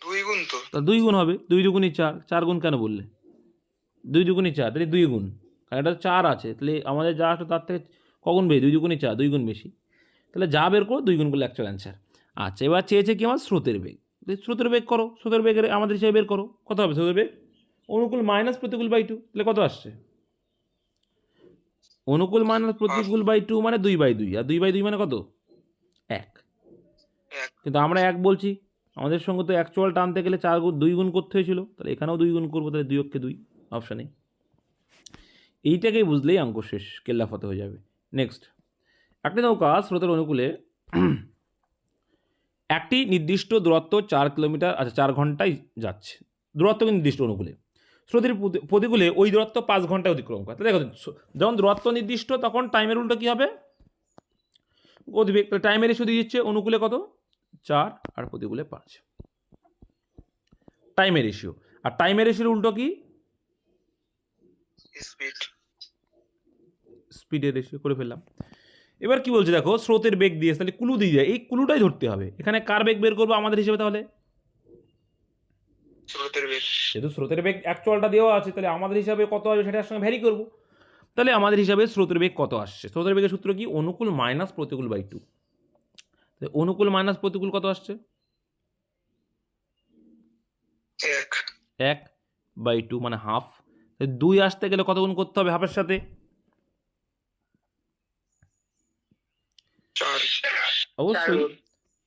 2 গুণ তো। তা 2 গুণ হবে, 2 দুগুণই 4, 4 গুণ কেন বললে? 2 দুগুণই 4, তাহলে 2 গুণ, কারণ এটা 4 আছে, তাহলে আমাদের যা আসলো তার থেকে কগুণ বেশি? 2 দুগুণই 4, 2 গুণ বেশি। তাহলে যা বের করো 2 গুণ করলে অ্যাকচুয়াল অ্যান্সার। আচ্ছা, এবার চেয়েছে কি আমার স্রোতের বেগ। স্রোতের বেগ করো, স্রোতের বেগের আমাদের হিসেবে বের করো। কত হবে স্রোতের বেগ? অনুকূল মাইনাস প্রতিকূল বাই 2, তাহলে কত আসছে? অনুকূল মাইনাস প্রতিকূল বাই 2 মানে 2/2, আর 2/2 মানে কত? 1। এক। কিন্তু আমরা 1 বলছি, আমাদের সঙ্গে তো অ্যাকচুয়াল টানতে গেলে 4 গুণ 2 গুণ করতে হয়েছিল, তাহলে এখানেও 2 গুণ করবো, তাহলে 2 অক্ষে 2 অপশানে। এইটাকেই বুঝলেই অঙ্ক শেষ, কেল্লাফতে হয়ে যাবে। নেক্সট, একটি নৌকা স্রোতের অনুকূলে একটি নির্দিষ্ট দূরত্ব 4 কিলোমিটার, আচ্ছা 4 ঘন্টায় যাচ্ছে, দূরত্ব কিন্তু নির্দিষ্ট অনুকূলে। স্রোতের প্রতিকূলে ওই দূরত্ব 5 ঘন্টায় অতিক্রম করে। তাহলে দেখো, যখন দূরত্ব নির্দিষ্ট তখন টাইমের উল্টো কী হবে? গতিবেগ। তাহলে টাইমের রেশিও দিয়ে দিচ্ছে, অনুকূলে কত? 4 আর প্রতিকূলে 5, টাইমের রেশিও। আর টাইমের রেশিওর উল্টো কি? স্পিড। স্পিডের রেশিও করে ফেললাম। এবার কি বলছে দেখো, স্রোতের বেগ দিয়েছে, তাহলে কুলু দিয়ে যায়, এই কুলুটাই ধরতে হবে। এখানে কার বেগ বের করবো আমাদের হিসেবে? তাহলে স্রোতের বেগ। যেহেতু স্রোতের বেগ অ্যাকচুয়ালটা দেওয়া আছে, তাহলে আমাদের হিসাবে কত আসবে সেটার সঙ্গে ভ্যারি করবো। তাহলে আমাদের হিসাবে স্রোতের বেগ কত আসছে? স্রোতের বেগের সূত্র কি? অনুকূল মাইনাস প্রতিকূল বাই 2। তাহলে অনুকূল মাইনাস প্রতিকূল কত আসছে? 1 1/2 মানে হাফ। 2 আসতে গেলে কত গুণ করতে হবে হাফের সাথে? 4। অবশ্যই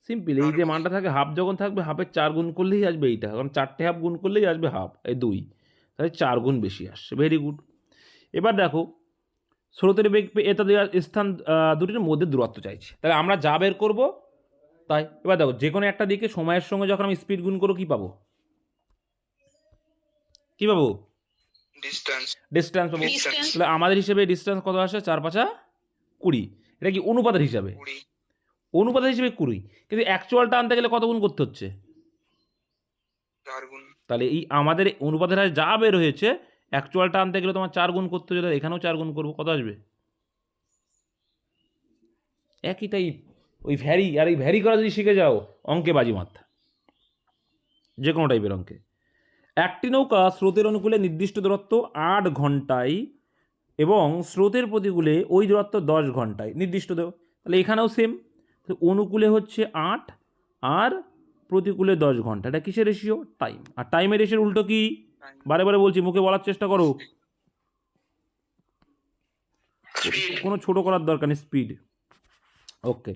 সিম্পল, এই যে মানটা থাকে হাফ যখন থাকবে, হাফের 4 গুণ করলেই আসবে এইটা, কারণ 4টে হাফ গুণ করলেই আসবে হাফ, এই 2, তাহলে 4 গুণ বেশি আসছে। Very good. এবার দেখো, স্রোতের বেগ এটা দেওয়া স্থান দুটির মধ্যে দূরত্ব চাইছে, তাহলে আমরা যা বের করবো তাই। এবার দেখো, যে কোনো একটা দিকে সময়ের সঙ্গে যখন আমি স্পিড গুণ করবো, কী পাবো? কী পাবো? ডিসটেন্স। ডিস্টেন্স পাবো। Distance. তাহলে আমাদের হিসেবে ডিস্টেন্স কত আসে? 4 5 20। এটা কি অনুপাতের হিসাবে? 20। অনুপাতের হিসেবে 20, কিন্তু অ্যাকচুয়ালটা আনতে গেলে কত গুণ করতে হচ্ছে? 4 গুণ। তাহলে এই আমাদের অনুপাতের হারে যা বের হয়েছে, অ্যাকচুয়ালটা আনতে গেলে তোমার 4 গুণ করতে হচ্ছে, এখানেও 4 গুণ করবো, কত আসবে? একই টাইপ। ওই ভ্যারি, আর এই ভ্যারি করা যদি শিখে যাও, অঙ্কে বাজিমাত, যে কোনো টাইপের অঙ্কে। একটি নৌকা স্রোতের অনুকূলে নির্দিষ্ট দূরত্ব 8 ঘন্টায় এবং স্রোতের প্রতিকূলে ওই দূরত্ব 10 ঘন্টায় নির্দিষ্ট দেব। তাহলে এখানেও সেম, অনুকূলে হচ্ছে 8 আর প্রতিকূলে 10 ঘন্টা। এটা কিসের রেশিও? টাইম। আর টাইমের রেশিওর উল্টো কি? বারে বারে বলছি, মুখে বলার চেষ্টা করো, কোনো ছোট করার দরকার নেই, স্পিড। ওকে,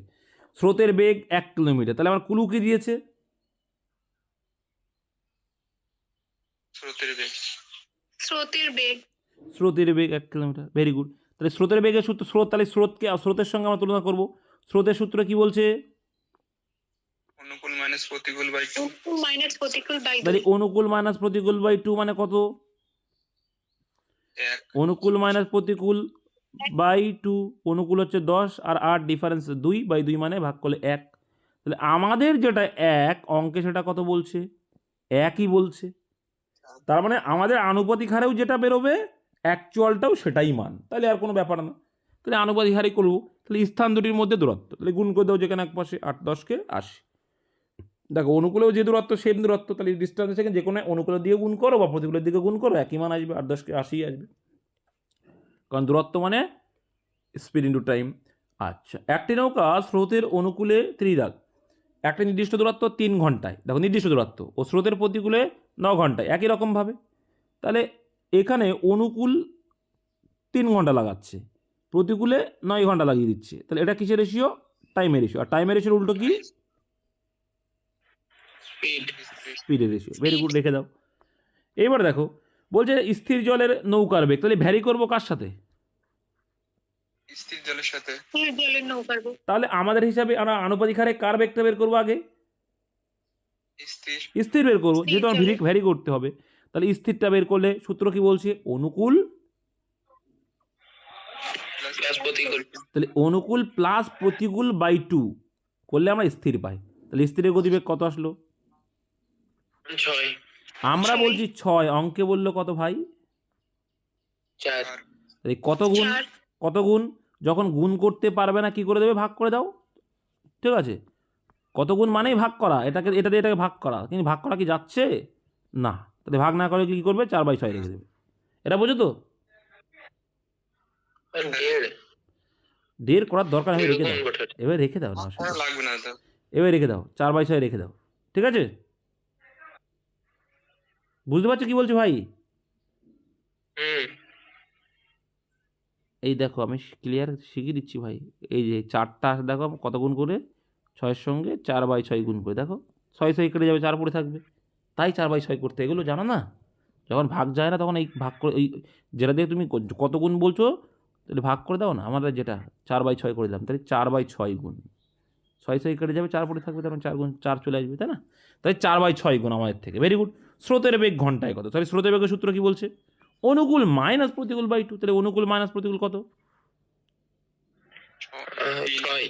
স্রোতের বেগ 1 কিলোমিটার, তাহলে আমার কুলু কি দিয়েছে? স্রোতের বেগ। স্রোতের বেগ স্রোতের বেগ 1 কিলোমিটার। Very good. তাহলে স্রোতের বেগের সূত্র, স্রোত, তাহলে স্রোতকে স্রোতের সঙ্গে আমরা তুলনা করব। স্রোতের সূত্র কি বলছে? অনুকূল মাইনাস প্রতিকূল বাই 2। মাইনাস প্রতিকূল বাই 2 তাহলে অনুকূল মাইনাস প্রতিকূল বাই 2 মানে কত? 1। অনুকূল মাইনাস প্রতিকূল বাই 2, অনুকূল হচ্ছে 10 আর 8 ডিফারেন্স 2/2 মানে ভাগ করলে 1। তাহলে আমাদের যেটা 1 অঙ্কে সেটা কত বলছে? 1ই বলছে। তার মানে আমাদের আনুপাতিক হারেও যেটা বেরোবে, অ্যাকচুয়ালটাও সেটাই মান, তাহলে আর কোনো ব্যাপার না। তাহলে আনুপাতিক হারেই করবো। তাহলে স্থান দুটির মধ্যে দূরত্ব, তাহলে গুণ করে দেবো, যেখানে এক পাশে 8 10কে 80। দেখো, অনুকূলেও যে দূরত্ব সেম দূরত্ব, তাহলে ডিস্টেন্স থেকে যে কোনো অনুকূলের দিকে গুণ করো বা প্রতিকূলের দিকে গুণ করো, একই মান আসবে, 8 10কে 80 আসবে, কারণ দূরত্ব মানে স্পিড ইন্টু টাইম। আচ্ছা, একটি নৌকা স্রোতের অনুকূলে 3 দাগ একটা নির্দিষ্ট দূরত্ব 3 ঘন্টায়, দেখো নির্দিষ্ট দূরত্ব, ও স্রোতের প্রতিকূলে 9 ঘন্টায়, একই রকমভাবে। তাহলে এখানে অনুকূল 3 ঘন্টা লাগাচ্ছে, প্রতিকূলে 9 ঘন্টা লাগিয়ে দিচ্ছে, তাহলে এটা কিসের রেশিও? টাইমের রেশিও। আর টাইমের রেশিওর উল্টো কি? স্পিড। স্পিডের রেশিও। ভেরি গুড, রেখে দাও। এইবার দেখো, বলছে স্থির জলের নৌকার বেগ, তাহলে ভ্যারি করবো কার সাথে? স্থির জলের সাথে। স্থির জলের নৌকার বেগ তাহলে আমাদের হিসাবে আমরা আনুপাতিক হারে কার বেগটা বের করবো আগে? স্থির। স্থির বের করবো, স্থির যেহেতু আমার জলের। ভ্যারি করতে হবে। তাহলে স্থিরটা বের করলে সূত্র কি বলছে? অনুকূল, প্লাস প্রতিকূল। তাহলে অনুকূল প্লাস প্রতিকূল বাই 2 করলে আমরা স্থির পাই। তাহলে স্থিরের গতিবেগ কত আসলো? 6। আমরা 6 বলছি 6, অঙ্কে বললো কত ভাই? 4 তাহলে কত গুণ? 4 কত গুণ? যখন গুণ করতে পারবে না কি করে দেবে? ভাগ করে দাও। ঠিক আছে, কত গুণ মানেই ভাগ করা, এটা দিয়ে এটাকে ভাগ করা, কিন্তু ভাগ করা কি যাচ্ছে না, তাহলে ভাগ না করে কি করবে? 4/6 রেখে দেবে। এটা বোঝো তো? 1.5 দেড় করার দরকার নেই, রেখে দাও, কনভার্টার। এবার রেখে দাও না, করা অসুবিধা নেই। লাগবে না তো। এবার রেখে দাও, 4/6 রেখে দাও। ঠিক আছে, বুঝতে পারছো কি বলছো ভাই? হুম এই দেখো আমি ক্লিয়ার শিখিয়ে দিচ্ছি ভাই। এই যে 4টা আসে, দেখো কত গুণ করে? 6-এর সঙ্গে 4/6 গুণ করে, দেখো 6 কেটে যাবে, 4 পড়ে থাকবে, তাই 4/6 করতে, এগুলো জানো না? যখন ভাগ যায় না তখন এই ভাগ করে, এই যেটা দিয়ে তুমি কত গুণ বলছো, তাহলে ভাগ করে দাও না, আমাদের যেটা 4/6 করে দিলাম, তাহলে 4/6 গুণ 6 কেটে যাবে, 4 পড়ে থাকবে, তখন 4 গুণ 4 চলে আসবে, তাই না? তাই 4/6 গুণ আমাদের থেকে। Very good. স্রোতের বেগ ঘন্টায় কত? তাহলে স্রোতের বেগের সূত্র কি বলছে? অনুকূল মাইনাস প্রতিকূল বাই 2। তাহলে অনুকূল মাইনাস প্রতিকূল কত? 6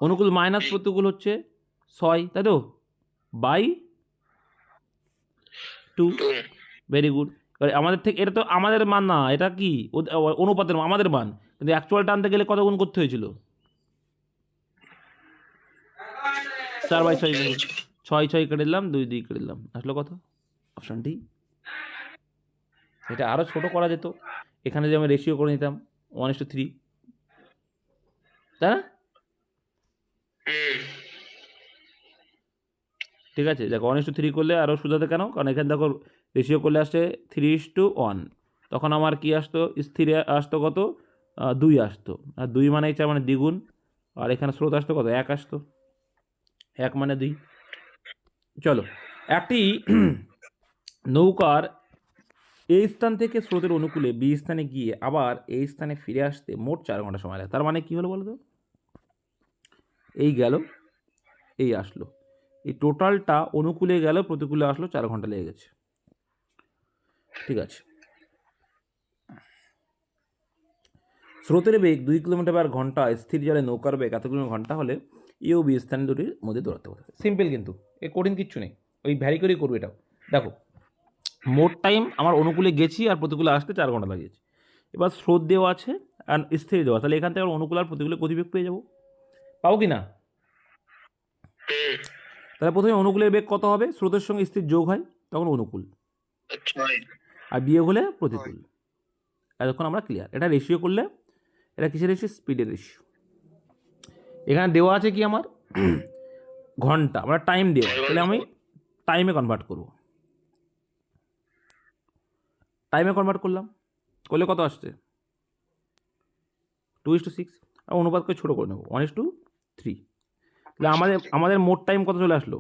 অনুকূল মাইনাস প্রতিকূল হচ্ছে 6, তাই তো? বাই 2। 2 very good. এবার আমাদের থেকে, এটা তো আমাদের মান না, এটা কি অনুপাতের আমাদের মান, কিন্তু অ্যাকচুয়াল টানতে গেলে কত গুণ করতে হয়েছিল? 4/6 গুণ। 6 কেটে দিলাম, 2 কেটে দিলাম, আসলো কত? Option D. এটা আরও ছোট করা যেত, এখানে যে আমি রেশিও করে নিতাম 1:3, তাই না? হুম ঠিক আছে, দেখো 1:3 করলে আরও সুবিধাতে, কেন? কারণ এখানে দেখো রেশিও করলে আসছে 3:1, তখন আমার কি আসতো? স্থিরে আসতো কত? 2 আসতো, আর 2 মানে 4 মানে দ্বিগুণ, আর এখানে স্রোত আসতো কত? 1 আসতো, 1 মানে 2। চলো, একটি নৌকার এই স্থান থেকে স্রোতের অনুকূলে বি স্থানে গিয়ে আবার এই স্থানে ফিরে আসতে মোট 4 ঘন্টা সময় লাগে। তার মানে কি হলো বলো তো? এই গেল, এই আসলো, এই টোটালটা অনুকূলে গেল, প্রতিকূলে আসলো, 4 ঘন্টা লেগে গেছে। ঠিক আছে, স্রোতের বেগ 2 কিলোমিটার/ঘন্টা, স্থির জলে নৌকার বেগ এত কিলোমিটার ঘন্টা হলে এ ও বি স্থান দুটির মধ্যে দূরত্ব কত? সিম্পল, কিন্তু এ কঠিন কিচ্ছু নেই, ওই ভ্যারি করেই করবে এটাও। দেখো, মোট টাইম আমার অনুকূলে গেছি আর প্রতিকূলে আসতে 4 ঘন্টা লাগিয়েছে। এবার স্রোত দেওয়া আছে আর স্থির দেওয়া, তাহলে এখান থেকে অনুকূল আর প্রতিকূলে গতিবেগ পেয়ে যাবো, পাবো কি না? হুম তাহলে প্রথমে অনুকূলের বেগ কত হবে? স্রোতের সঙ্গে স্থির যোগ হয়, তখন অনুকূল, 6 আর বিয়োগ হলে প্রতিকূল। এতক্ষণ আমরা ক্লিয়ার। এটা রেশিও করলে, এটা কিসের রেশিও? স্পিডের রেশিও। এখানে দেওয়া আছে কি আমার? ঘন্টা, আমরা টাইম দেওয়া, তাহলে আমি টাইমে কনভার্ট করব, টাইমে কনভার্ট করলাম, করলে কত আসছে? 2:6। আর অনুপাত করে ছোটো করে নেবো, 1:3। তাহলে আমাদের মোট টাইম কত চলে আসলো?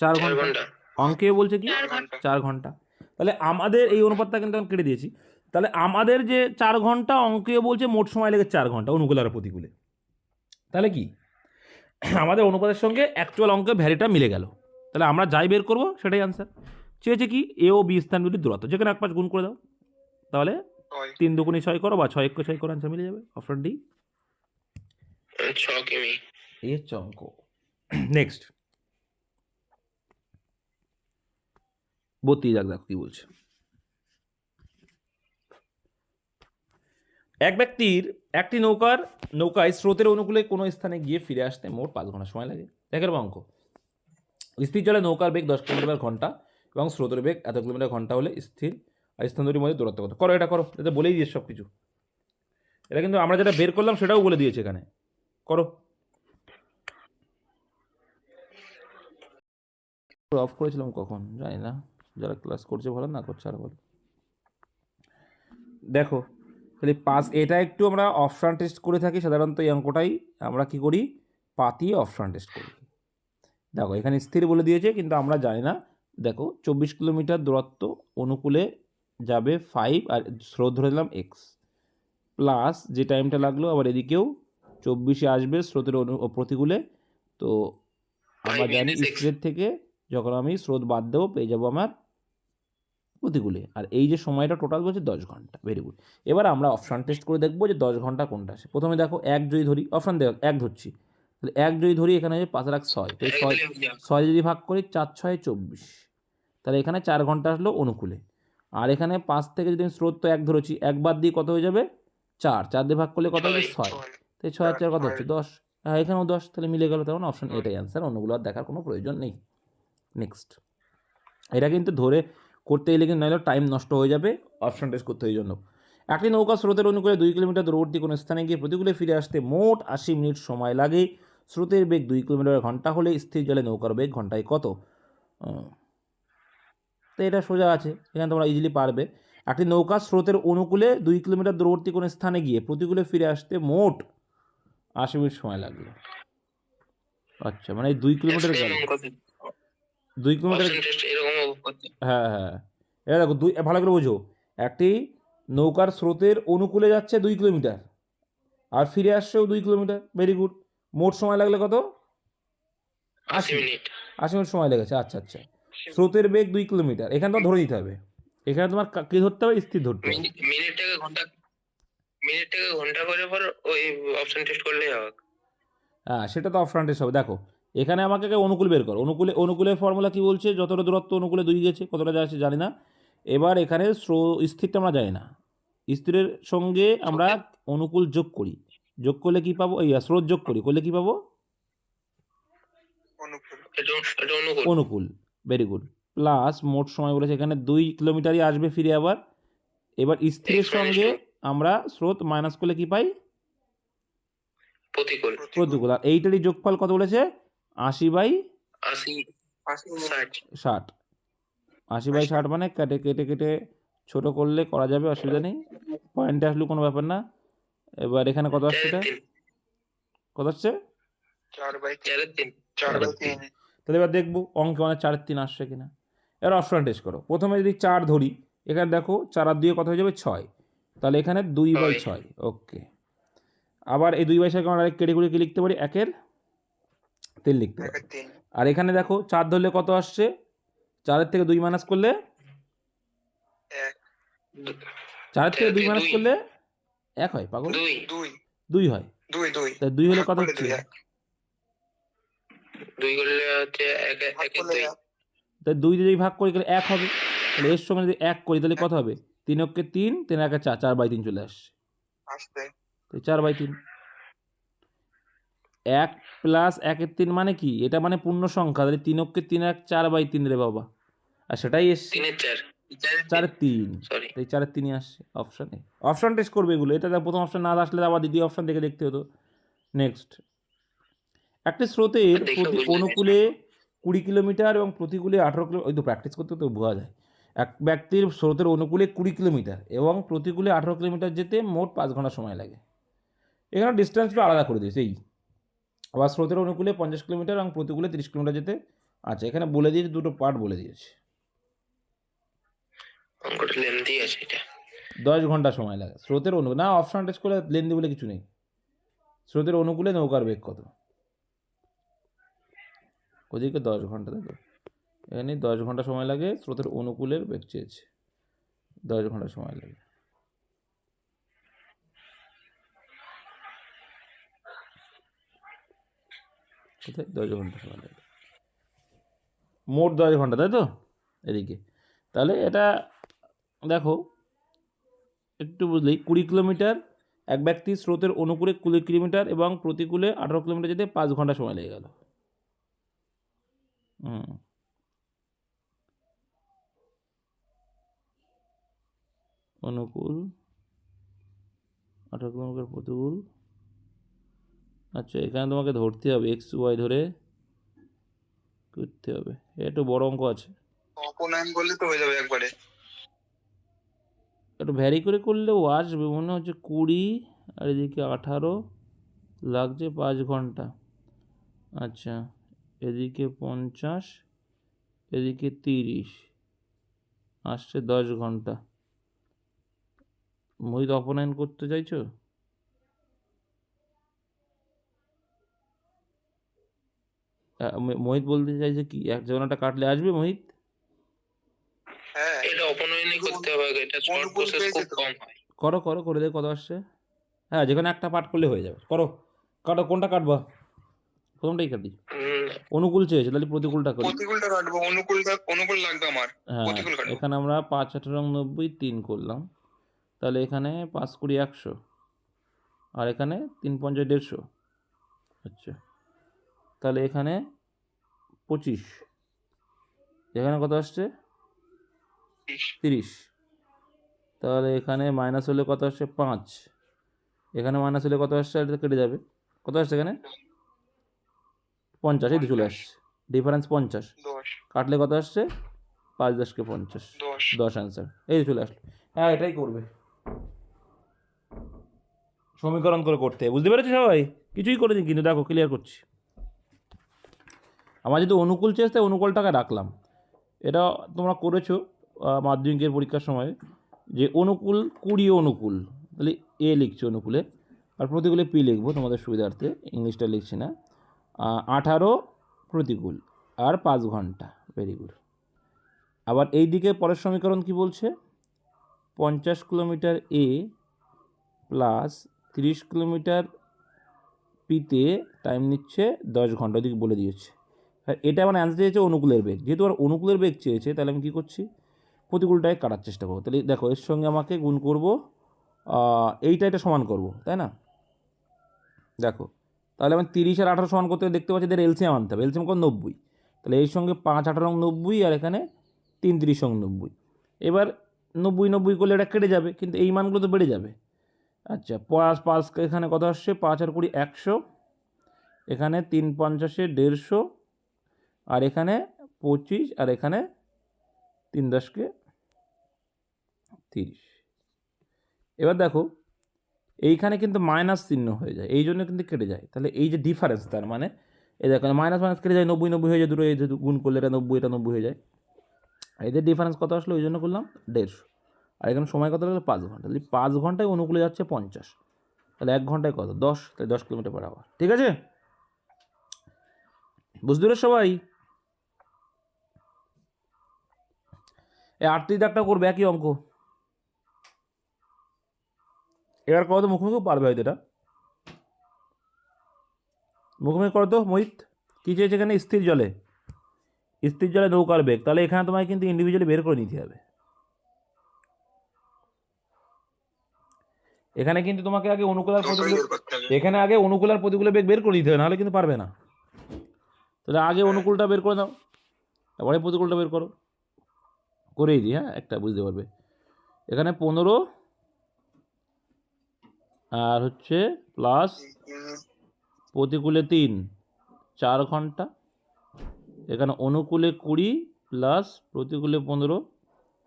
4 ঘন্টা। অঙ্কেও বলছে কি? 4 ঘন্টা 4 ঘন্টা। তাহলে আমাদের এই অনুপাতটা কিন্তু আমি কেটে দিয়েছি, তাহলে আমাদের যে 4 ঘন্টা, অঙ্কেও বলছে মোট সময় লেগে 4 ঘন্টা অনুকূল আর প্রতিকূলে। তাহলে কি আমাদের অনুপাতের সঙ্গে অ্যাকচুয়াল অঙ্কের ভ্যারিটা মিলে গেল, তাহলে আমরা যাই বের করবো সেটাই আনসার। চেয়েছে কি? এ ও বি স্থান দুটির দূরত্ব, যেখানে 1/5 গুণ করে দাও, তাহলে 3 দুগুণে 6 করো, বা 6 একে 6 করো, আনসার মিলে যাবে, অপশন ডি। 6 কিমি। এই হচ্ছে অঙ্ক। নেক্সট 32, দেখো কি বলছে। এক ব্যক্তির একটি নৌকায় স্রোতের অনুকূলে কোনো স্থানে গিয়ে ফিরে আসতে মোট 5 ঘন্টা সময় লাগে। দেখের অঙ্ক, স্থির জলে নৌকার বেগ 10 কিলোমিটার/ঘন্টা এবং স্রোতের বেগ এত কিলোমিটার/ঘন্টা হলে স্থির আর স্থান দুটির মধ্যে দূরত্ব কত? করো, এটা করো, এটা বলেই দিয়েছে সব কিছু। এটা কিন্তু আমরা যেটা বের করলাম সেটাও বলে দিয়েছে এখানে, করো। অফ করেছিলাম কখন জানি না, যারা ক্লাস করছে ভালো, না করছে আর ভালো। দেখো, তাহলে এটা একটু আমরা অপশান টেস্ট করে থাকি সাধারণত, এই অঙ্কটাই আমরা কি করি? পাতিয়ে অপশান টেস্ট করি। দেখো এখানে স্থির বলে দিয়েছে, কিন্তু আমরা জানি না। দেখো 24 কিলোমিটার দূরত্ব, অনুকূলে যাবে 5, আর স্রোত ধরে দিলাম এক্স, প্লাস যে টাইমটা লাগলো আবার এদিকেও 24-এ আসবে স্রোতের প্রতিকূলে, তো আমরা জানি স্থিরের থেকে যখন আমি স্রোত বাদ দেবো পেয়ে যাবো আমার প্রতিকূলে, আর এই যে সময়টা টোটাল বলছে 10 ঘন্টা। Very good. এবার আমরা অপশান টেস্ট করে দেখবো যে 10 ঘন্টা কোনটা আসে। প্রথমে দেখো 1 যদি ধরি, অপশান দেখো 1 ধরছি, তাহলে 1 যদি ধরি, এখানে 5/6, তাই 6 যদি ভাগ করি 4 × 6 = 24, তাহলে এখানে 4 ঘন্টা আসলো অনুকূলে। আর এখানে 5 থেকে যদি আমি স্রোত তো 1 ধরেছি, 1 বাদ দিয়ে কত হয়ে যাবে 4, 4 দিয়ে ভাগ করলে কত হবে 6, তাই 6 আর 4 কত হচ্ছে 10, হ্যাঁ এখানেও 10, তাহলে মিলে গেল, তখন অপশন এটাই অ্যান্সার, অন্যগুলো আর দেখার কোনো প্রয়োজন নেই। নেক্সট, এটা কিন্তু ধরে করতে গেলে কিন্তু নাহলে টাইম নষ্ট হয়ে যাবে অপশন টেস্ট করতে এই জন্য। একটি নৌকা স্রোতের অনুকূলে 2 কিলোমিটার দূরবর্তী কোনো স্থানে গিয়ে প্রতিকূলে ফিরে আসতে মোট 80 মিনিট সময় লাগে। স্রোতের বেগ 2 কিলোমিটার ঘন্টা হলে স্থির জলে নৌকার বেগ ঘন্টায় কত? তো এটা সোজা আছে, এখানে তোমরা ইজিলি পারবে। একটি নৌকা স্রোতের অনুকূলে 2 কিলোমিটার দূরবর্তী কোনো স্থানে গিয়ে প্রতিকূলে ফিরে আসতে মোট 80 মিনিট সময় লাগলো। আচ্ছা, মানে 2 কিলোমিটার গেল, 2 কিলোমিটার, অপশন টেস্ট এরকম করতে। হ্যাঁ হ্যাঁ, এটা দেখো ভালো করে বোঝো, একটি নৌকার স্রোতের অনুকূলে যাচ্ছে 2 কিলোমিটার আর ফিরে আসছেও 2 কিলোমিটার, ভেরি গুড। মোট সময় লাগলে কত? 80 মিনিট। 80 মিনিট সময় লেগেছে। আচ্ছা আচ্ছা, স্রোতের বেগ 2 কিলোমিটার, এখানে তো ধরে নিতে হবে, এখানে তোমার কি ধরতে হবে? স্থির ধরতে হবে। মিনিটটাকে ঘন্টা করে পর ওই অপশন টেস্ট করলেই হবে। হ্যাঁ, সেটা তো অপশন টেস্ট হবে। দেখো এখানে আমাকে অনুকূল বের করো, অনুকূলের ফর্মুলা কি বলছে? যতটা দূরত্ব অনুকূলে 2 গেছে, কতটা যাচ্ছে জানি না। এবার এখানে স্থিরটা আমরা জানি না, স্থিরের সঙ্গে আমরা অনুকূল যোগ করি, যোগ করলে কি পাবো? এই স্রোত যোগ করি, করলে কি পাবো? অনুকূল, ভেরি গুড। প্লাস মোট সময় বলেছে এখানে 2 কিলোমিটারই আসবে ফিরে আবার। এবার স্থিরের সঙ্গে আমরা স্রোত মাইনাস করলে কি পাই? প্রতিকূল। আর এইটারই যোগফল কত বলেছে? 80/60। 80/60 মানে কেটে কেটে কেটে ছোট করলে করা যাবে, অসুবিধা নেই, পয়েন্টে আসলে কোনো ব্যাপার না। এবার এখানে কত আসছে? এটা কত আসছে? 4/3। তাহলে এবার দেখবো অঙ্কে মানে 4/3 আসছে কিনা। এবার অপশন টেস্ট করো। প্রথমে যদি 4 ধরি, এখানে দেখো 4 আর 2 কত হয়ে যাবে? 6, তাহলে এখানে 2/6। ওকে, আবার এই 2/6 আমরা কেটে করে কি লিখতে পারি? 1/3 লিখতে পারি। আর এখানে দেখো 4 ধরলে কত আসছে? 4 থেকে 2 মাইনাস করলে 4 থেকে 2 মাইনাস করলে 1 হয়, পাগল, 2 হয়। 2 হলে কত হচ্ছে? 2 করলে হচ্ছে 1/2। তাই 2 দিয়ে যদি ভাগ করি তাহলে 1 হবে, তাহলে এর সঙ্গে যদি 1 করি তাহলে কত হবে? 3 অক্ষে 3, 3 একে 4, 4/3 চলে আসছে, তাই 4/3। 1 প্লাস 1/3 মানে কি? এটা মানে পূর্ণ সংখ্যা, তাহলে 3 অক্ষে 3 আর 4/3 রে বাবা, আর সেটাই এসছে 4/3, তাই 4/3 আসছে অপশানে। অপশন টেস্ট করবে এগুলো, এটা প্রথম অপশন না আসলে আবার দ্বিতীয় অপশন দেখে দেখতে হতো। নেক্সট, একটি স্রোতের অনুকূলে 20 কিলোমিটার এবং প্রতিকূলে 18 কিলোমিটার, ওই তো প্র্যাকটিস করতে তো বোঝা যায়। এক ব্যক্তির স্রোতের অনুকূলে 20 কিলোমিটার এবং প্রতিকূলে 18 কিলোমিটার যেতে মোট 5 ঘন্টা সময় লাগে। এখানে ডিস্টেন্সটা আলাদা করে দিয়েছে। এই আবার স্রোতের অনুকূলে 50 কিলোমিটার এবং প্রতিকূলে 30 কিলোমিটার যেতে, আচ্ছা এখানে বলে দিয়েছে, দুটো পার্ট বলে দিয়েছে, 10 ঘন্টা সময় লাগে স্রোতের অনুকূলে। না, অপশন টেস্ট করে লেন্দি বলে কিছু নেই। স্রোতের অনুকূলে নৌকার বেগ কত? ওদিকে 10 ঘন্টা, দেখো এখানে 10 ঘন্টা সময় লাগে, স্রোতের অনুকূলের বেগ চেয়েছে, 10 ঘন্টা সময় লাগে। কোথায়? 10 ঘন্টা সময় লাগে, মোট 10 ঘন্টা, তাই তো এদিকে। তাহলে এটা দেখো একটু বুঝলেই, 20 কিলোমিটার এক ব্যক্তি স্রোতের অনুকূলে 20 কিলোমিটার এবং প্রতিকূলে 18 কিলোমিটার যেতে 5 ঘন্টা সময় লেগে গেল। অনুকূল 18 কিলোমিটার, প্রতিকূল, আচ্ছা এখানে তোমাকে ধরতে হবে XY ধরে করতে হবে, একটু বড় অঙ্ক আছে, অপনয়ন করলে তো হয়ে যাবে একবারে। একটু ভ্যারি করে করলেও আসবে, মনে হচ্ছে 20 আর এদিকে 18 লাগছে 5 ঘন্টা। আচ্ছা এদিকে 50, এদিকে 30, আসছে 10 ঘন্টা। মোহিত অপনয়ন করতে চাইছো? মোহিত বলতে চাইছে কি এক জায়গাটা কাটলে আসবে? মোহিত হ্যাঁ, এটা অপনয়নই করতে হবে, এটা শর্ট প্রসেস খুব কম হয়। করো করো, করে দেখো কত আসছে। হ্যাঁ, যেখানে একটা পার্ট করলে হয়ে যাবে, করো, কাটো, কোনটা কাটবা? প্রথমটাই কাটি। অনুকূল চেয়েছে, তাহলে প্রতিকূলটা করি। প্রতিকূলটা কাটবো, অনুকূল লাগবে আমার। হ্যাঁ, প্রতিকূল কাটবো। এখানে আমরা 5 18 90 3 করলাম, তাহলে এখানে 5 20 100, আর এখানে 3 50 150। আচ্ছা, তাহলে এখানে 25, এখানে কত আসছে 30, তাহলে এখানে মাইনাস হলে কত আসছে 5, এখানে মাইনাস হলে কত আসছে, এটা কেটে যাবে, কত আসছে এখানে 50, এই তো চলে আসছে ডিফারেন্স 50, 10 কাটলে কত আসছে 5 10 কে 50, 10 অ্যান্সার, এই তো চলে আসলো। হ্যাঁ, এটাই করবে, সমীকরণ করে করতে হবে, বুঝতে পেরেছো সবাই? কিছুই করেনি কিন্তু, দেখো ক্লিয়ার করছি। আমার যদি অনুকূল চেয়েছে তাই অনুকূলটাকে রাখলাম। এটা তোমরা করেছো মাধ্যমিকের পরীক্ষার সময়, যে অনুকূল 20 অনুকূল, তাহলে এ লিখছো অনুকূলে, আর প্রতিকূলে পি লিখবো তোমাদের সুবিধার্থে, ইংলিশটা লিখছি না। 18 প্রতিকূল আর 5 ঘন্টা, ভেরি গুড। আবার এই দিকে পরের সমীকরণ কি বলছে, 50 কিলোমিটার এ প্লাস 30 কিলোমিটার পিতে টাইম নিচ্ছে 10 ঘন্টা, ওদিকে বলে দিয়েছে। আর এটা আমার অ্যান্সার চেয়েছে অনুকূলের বেগ, যেহেতু আর অনুকূলের বেগ চেয়েছে তাহলে আমি কী করছি, প্রতিকূলটায় কাটার চেষ্টা করবো। তাহলে দেখো এর সঙ্গে আমাকে গুণ করব, এইটা এটা সমান করব, তাই না? দেখো তাহলে আমি 30 আর 18 সমান করতে দেখতে পাচ্ছি এদের এলসিএম আনতে হবে, এলসিএম কত 90, তাহলে এই সঙ্গে 5 18 90, আর এখানে 3 30 90। এবার 90 90 করলে এটা কেটে যাবে, কিন্তু এই মানগুলো তো বেড়ে যাবে। আচ্ছা, 5 এখানে কত আসছে, 5 আর 20 100, এখানে 3 50 150, আর এখানে 25, আর এখানে 3 10 কে 30। এবার দেখো এইখানে কিন্তু মাইনাস চিহ্ন হয়ে যায়, এই জন্য কিন্তু কেটে যায়, তাহলে এই যে ডিফারেন্স, তার মানে এই দেখো মাইনাস মাইনাস কেটে যায়, 90 90 হয়ে যায়, দুটো এই যে গুণ করলে এটা 90 এটা 90 হয়ে যায়। এদের ডিফারেন্স কত আসলো, ওই জন্য করলাম 150, আর এখানে সময় কত লাগলো 5 ঘন্টা, তাহলে 5 ঘন্টায় অনুকূলে যাচ্ছে 50, তাহলে 1 ঘন্টায় কত 10, তাহলে 10 কিলোমিটার পার আওয়ার। ঠিক আছে, বুঝতে পেরেছো সবাই? এই 38 দাগটা করবে একই অঙ্ক। এবার কত মুখোমুখি পারবে হয়তো, এটা মুখোমুখি করো তো মোহিত। কী চেয়েছে এখানে, স্থির জলে নৌকার বেগ, তাহলে এখানে তোমায় কিন্তু ইন্ডিভিজুয়ালি বের করে নিতে হবে। এখানে কিন্তু তোমাকে আগে অনুকূল আর প্রতিকূল, এখানে আগে অনুকূল আর প্রতিকূলের বেগ বের করে নিতে হবে, নাহলে কিন্তু পারবে না। তাহলে আগে অনুকূলটা বের করে দাও, তারপরে প্রতিকূলটা বের করো, করেই দিই। হ্যাঁ, একটা বুঝতে পারবে, এখানে 15 আর হচ্ছে প্লাস প্রতিকূলে 3 4 ঘন্টা, এখানে অনুকূলে 20 প্লাস প্রতিকূলে 15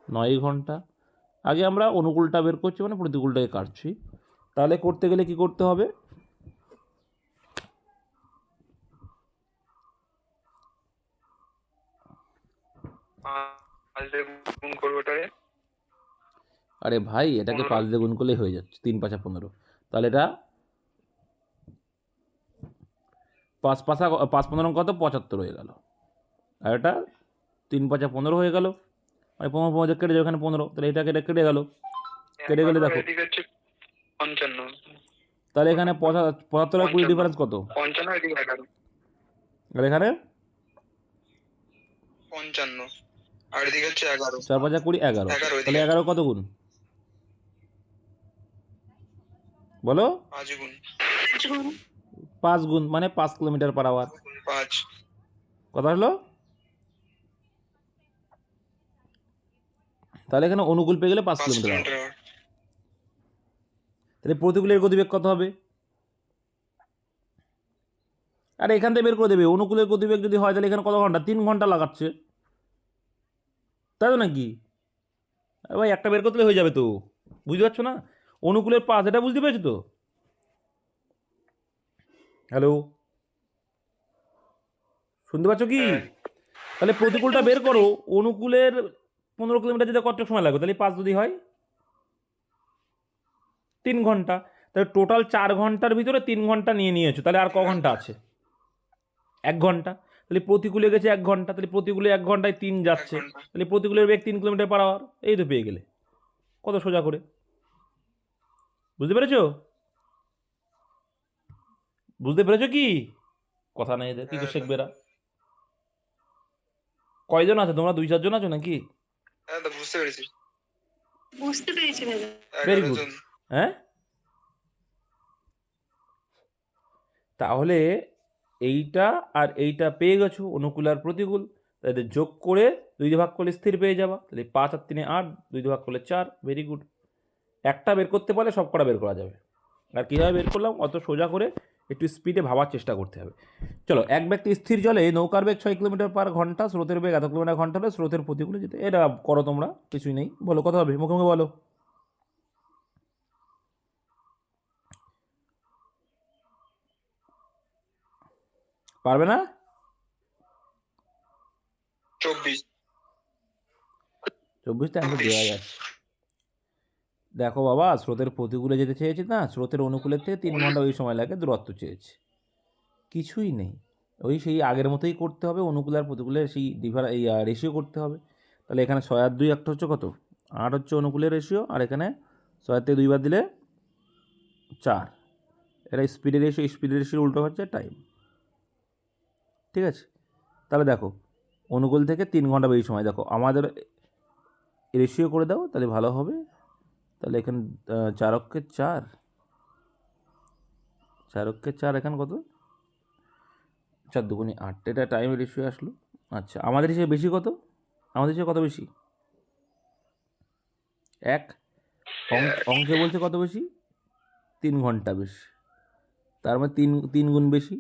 9 ঘন্টা। আগে আমরা অনুকূলটা বের করছি, মানে প্রতিকূলটাকে কাটছি। তাহলে করতে গেলে কি করতে হবে, আরে ভাই এটাকে 5 দিয়ে গুণ করলেই হয়ে যাচ্ছে, 3 5 15, তাহলে এটা 5 5 15 কত 75 হয়ে গেল, আর এটা 3 5 15 হয়ে গেল, মানে 15 15 কেটে যাবে, এখানে 15, তাহলে এটাকে এটা কেটে গেল, কেটে গেলে দেখো 55, তাহলে এখানে 75 আর 20 ডিফারেন্স কত, 55 এদিকে 11, আর এখানে 55, আর এদিকে হচ্ছে 11, 4 5 20 11, তাহলে 11 কত গুণ বলো, 5 গুণ 5 গুণ, মানে 5 কিলোমিটার পার আওয়ার। 5, কথা হলো, তাহলে এখানে অনুকূল পেয়ে গেলে 5 কিলোমিটার আওয়ার, তাহলে প্রতিকূলের গতিবেগ কত হবে, আর এখান থেকে বের করে দেবে অনুকূলের গতিবেগ যদি হয়, তাহলে এখানে কত ঘন্টা, 3 ঘন্টা লাগাচ্ছে, তাই তো নাকি? ভাই একটা বের করতে হয়ে যাবে তো, বুঝতে পারছো না? অনুকূলের 5, এটা বুঝতে পেরেছো তো? হ্যালো, শুনতে পাচ্ছ কি? তাহলে প্রতিকূলটা বের করো, অনুকূলের 15 কিলোমিটার যেতে কত সময় লাগবে, তাহলে 5 যদি হয় 3 ঘন্টা, তাহলে টোটাল 4 ঘন্টার ভিতরে 3 ঘন্টা নিয়ে নিয়েছো, তাহলে আর ক ঘন্টা আছে, 1 ঘন্টা। তাহলে প্রতিকূলে গেছে 1 ঘন্টা, তাহলে প্রতিকূলে 1 ঘন্টায় 3 যাচ্ছে, তাহলে প্রতিকূলের বেগ 3 কিলোমিটার পার আওয়ার, এই তো পেয়ে গেলে, কত সোজা করে, বুঝতে পেরেছো? বুঝতে পেরেছো কি? কথা নেই এদের, কি করে শিখবে এরা? কয়জন আছে তোমরা? 2-4 জন আছো নাকি? হ্যাঁ দাদা বুঝতে পেরেছি। বুঝতে পেরেছি দাদা। Very 11 good. জন। হ্যাঁ, তাহলে এইটা আর এইটা পেয়ে গেছো, অনুকূল আর প্রতিকূল। তাদের যোগ করে 2 দিয়ে ভাগ করলে স্থির পেয়ে যাবা। তাহলে 5 আর 3 8, 2 দিয়ে ভাগ করলে 4। Very good. একটা বের করতে পারলে সব কটা বের করা যাবে। আর কীভাবে বের করলাম অত সোজা করে একটু স্পিডে ভাবার চেষ্টা করতে হবে। চলো, এক ব্যক্তি স্থির জলে নৌকার বেগ 6 কিলোমিটার/ঘন্টা, স্রোতের বেগ এত কিলোমিটার/ঘন্টা হলে স্রোতের প্রতিকূলে যেতে। এটা করো তোমরা, কিছুই নেই। বলো কত হবে, মুখে মুখে বলো। পারবে না? 24। 24টা অ্যান্সার দেওয়া যাচ্ছে। দেখো বাবা, স্রোতের প্রতিকূলে যেতে চেয়েছি না, স্রোতের অনুকূলের থেকে 3 ঘন্টা ওই সময় লাগে, দূরত্ব চেয়েছি। কিছুই নেই, ওই সেই আগের মতোই করতে হবে। অনুকূল আর প্রতিকূলের সেই রেশিও করতে হবে। তাহলে এখানে 6 আর 2 একটা হচ্ছে কত? 8 হচ্ছে অনুকূলের রেশিও, আর এখানে 6 থেকে 2 বাদ দিলে 4। এটা স্পিডের রেশিও, স্পিডের রেশিও উল্টো হচ্ছে টাইম। ঠিক আছে, তাহলে দেখো অনুকূল থেকে 3 ঘন্টা বেশি সময়। দেখো আমাদের রেশিও করে দাও, তাহলে ভালো হবে। তাহলে এখানে 4 অক্ষে 4, 4 অক্ষে 4, এখানে কত? 4 দুগুণে 8। এটা টাইম রেশিও আসলো। আচ্ছা, আমাদের হিসেবে বেশি কত? আমাদের হিসেবে কত বেশি? 1। অঙ্কে বলছে কত বেশি? 3 ঘন্টা বেশি। তার মানে 3 গুণ বেশি,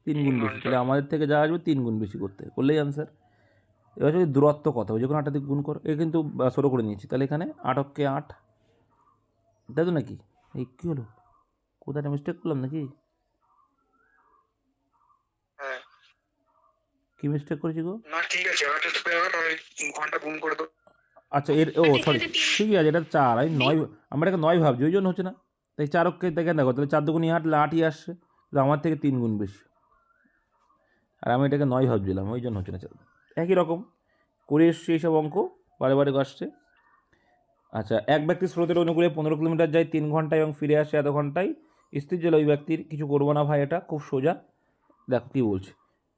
3 গুণ বেশি। তাহলে আমাদের থেকে যা আসবে 3 গুণ বেশি করলেই আনসার। এবার যদি দূরত্ব কত হবে, যে কোনো 8 দিয়ে গুণ করো। এ কিন্তু ছোটো করে নিয়েছি। তাহলে এখানে 8 অক্ষে 8, তাই তো নাকি? এই কী হলো, কোথায় মিস্টেক করলাম নাকি? হ্যাঁ কি মিস্টেক করেছি গো? না ঠিক আছে, 8 থেকে 8 আর ঘন্টা গুণ করে দাও। আচ্ছা, সরি, ঠিকই আছে, এটা 4। আমি 9, আমরা এটাকে 9 ভাবছি, ওই জন্য হচ্ছে না। তাই 4 অক্ষে দেখেন, দেখো তাহলে 4 দুগুণে 8, 8ই আসছে। তাহলে আমার থেকে 3 গুণ বেশি, আর আমি এটাকে 9 ভাবছিলাম, ওই জন্য হচ্ছে না। একই রকম করে এসছে এইসব অঙ্ক, বারে বারে আসছে। আচ্ছা, এক ব্যক্তি স্রোতের অনুকূলে 15 কিলোমিটার যায় 3 ঘন্টায় এবং ফিরে আসে এত ঘন্টায়। স্থির জলে ওই ব্যক্তির, কিছু করবো না ভাই, এটা খুব সোজা। দেখো কী বলছে,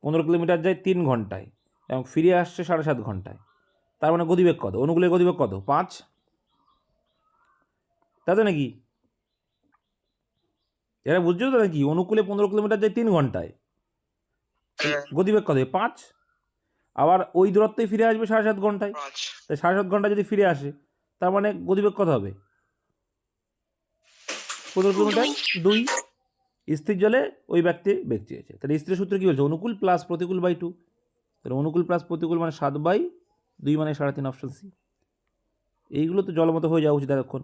15 কিলোমিটার যায় 3 ঘন্টায় এবং ফিরে আসছে 7.5 ঘন্টায়। তার মানে গতিবেগ কত? অনুকূলের গতিবেগ কত? 5, তাই তো নাকি? এরা বুঝছো তো নাকি? অনুকূলে 15 কিলোমিটার যায় 3 ঘন্টায়, গতিবেগ কত? 5। আবার ওই দূরত্বই ফিরে আসবে 7.5 ঘন্টায়। 5। তাই 7.5 ঘন্টা যদি ফিরে আসে, তার মানে গতিবেগ কত হবে? 15 কিলোমিটার 2। স্থির জলে ওই ব্যক্তি বেগ চেয়েছে। তাহলে স্থির সূত্র কী বলছে? অনুকূল প্লাস প্রতিকূল বাই 2। তাহলে অনুকূল প্লাস প্রতিকূল মানে 7/2 মানে 3.5, অপশন সি। এইগুলো তো জলমতো হয়ে যাওয়া উচিত এতক্ষণ,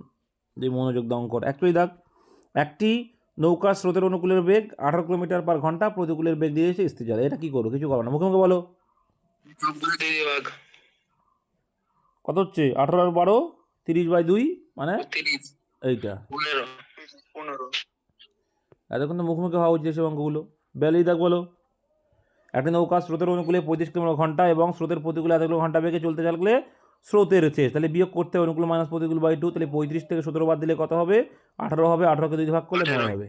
যে মনোযোগ দান কর। অ্যাকচুয়ালি দেখ, একটি নৌকা স্রোতের অনুকূলের বেগ 18 কিলোমিটার/ঘন্টা, প্রতিকূলের বেগ দিয়েছে স্থির জলে। এটা কি করবো? কিছু করো না, মুখে মুখে বলো। কত হচ্ছে? 18 আর 12, 30/2 মানে 30, এইটা। 15। এতক্ষণ তো মুখোমুখি হওয়া উচিত এসব অঙ্কগুলো। বেলেই দেখ বলো। একটি নৌকা স্রোতের অনুকূলে 35 কিলোমিটার/ঘন্টা এবং স্রোতের প্রতিকূলে এত কিলোমিটার বেগে চলতে চাইলে স্রোতের চেয়ে, তাহলে বিয়োগ করতে হবে অনুকূল মাইনাস প্রতিকূল বাই 2। তাহলে 35 থেকে 17 বাদ দিলে কত হবে? 18 হবে। 18কে 2 ভাগ করলে 9 হবে।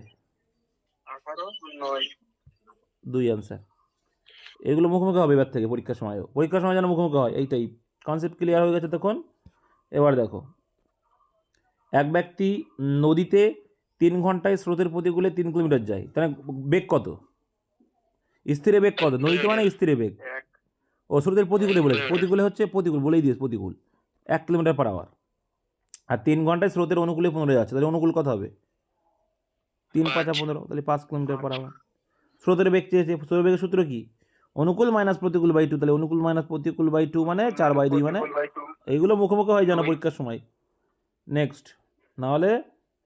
18 9। 2 আনসার। এগুলো মুখোমুখি হবে এবার থেকে, পরীক্ষার সময়ও। পরীক্ষার সময় যেন মুখোমুখি হয়, এইটাই কনসেপ্ট ক্লিয়ার হয়ে গেছে তখন। এবার দেখো, এক ব্যক্তি নদীতে 3 ঘন্টায় স্রোতের প্রতিকূলে 3 কিলোমিটার যায়, তাহলে বেগ কত? স্থিরে বেগ কত? নদীতে মানে স্থিরে বেগ। ও স্রোতের প্রতিকূলে বলেছে, প্রতিকূলে হচ্ছে প্রতিকূল, বলেই দিয়েছে প্রতিকূল 1 কিলোমিটার/আওয়ার। আর 3 ঘন্টায় স্রোতের অনুকূলে 15 যাচ্ছে, তাহলে অনুকূল কত হবে? 3 × 5 = 15, তাহলে 5 কিলোমিটার/আওয়ার। স্রোতের বেগ চেয়েছে, স্রোতের বেগের সূত্র কি? অনুকূল মাইনাস প্রতিকূল বাই 2। তাহলে অনুকূল মাইনাস প্রতিকূল বাই 2 মানে 4/2 মানে। এইগুলো মুখোমুখি হয় যেন পরীক্ষার সময়। নেক্সট, নাহলে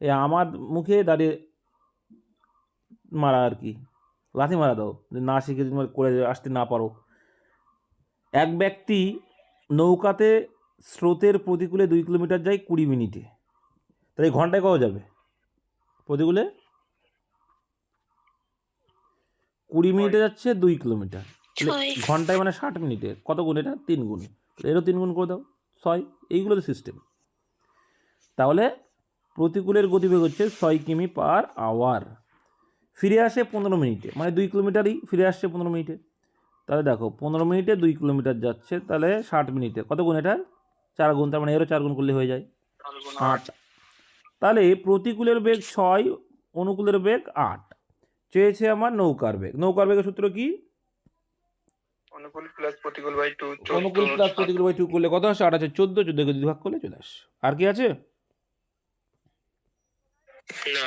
এই আমার মুখে দাঁড়িয়ে মারা আর কি, লাথি মারা দাও, যে না শিখে তুমি করে আসতে না পারো। এক ব্যক্তি নৌকাতে স্রোতের প্রতিকূলে 2 কিলোমিটার যায় 20 মিনিটে, তাহলে ঘন্টায় কত যাবে? প্রতিকূলে 20 মিনিটে যাচ্ছে 2 কিলোমিটার, তাহলে ঘন্টায় মানে 60 মিনিটে কত গুণ? এটা 3 গুণ। এরও 3 গুণ করে দাও, 6। এইগুলো তো সিস্টেম। তাহলে প্রতিকূলের গতিবেগ হচ্ছে 6 কিমি/আওয়ার। ফিরে আসে 15 মিনিটে, মানে 2 কিলোমিটারই ফিরে আসছে 15 মিনিটে। তাহলে দেখো 15 মিনিটে 2 কিলোমিটার যাচ্ছে, তাহলে 60 মিনিটে কত গুণ এটার 4 গুণ, তার মানে এরও 4 গুণ করলে হয়ে যায় 8। তাহলে প্রতিকূলের বেগ 6, অনুকূলের বেগ 8। চেয়েছে আমার নৌকার বেগ। নৌকার বেগের সূত্র কি? অনুকূল প্লাস প্রতিকূল বাই 2। অনুকূল প্লাস প্রতিকূল বাই 2 করলে কত আসে? 8 আছে 14, 14 কে 2 ভাগ করলে চলে আসে। আর কি আছে? না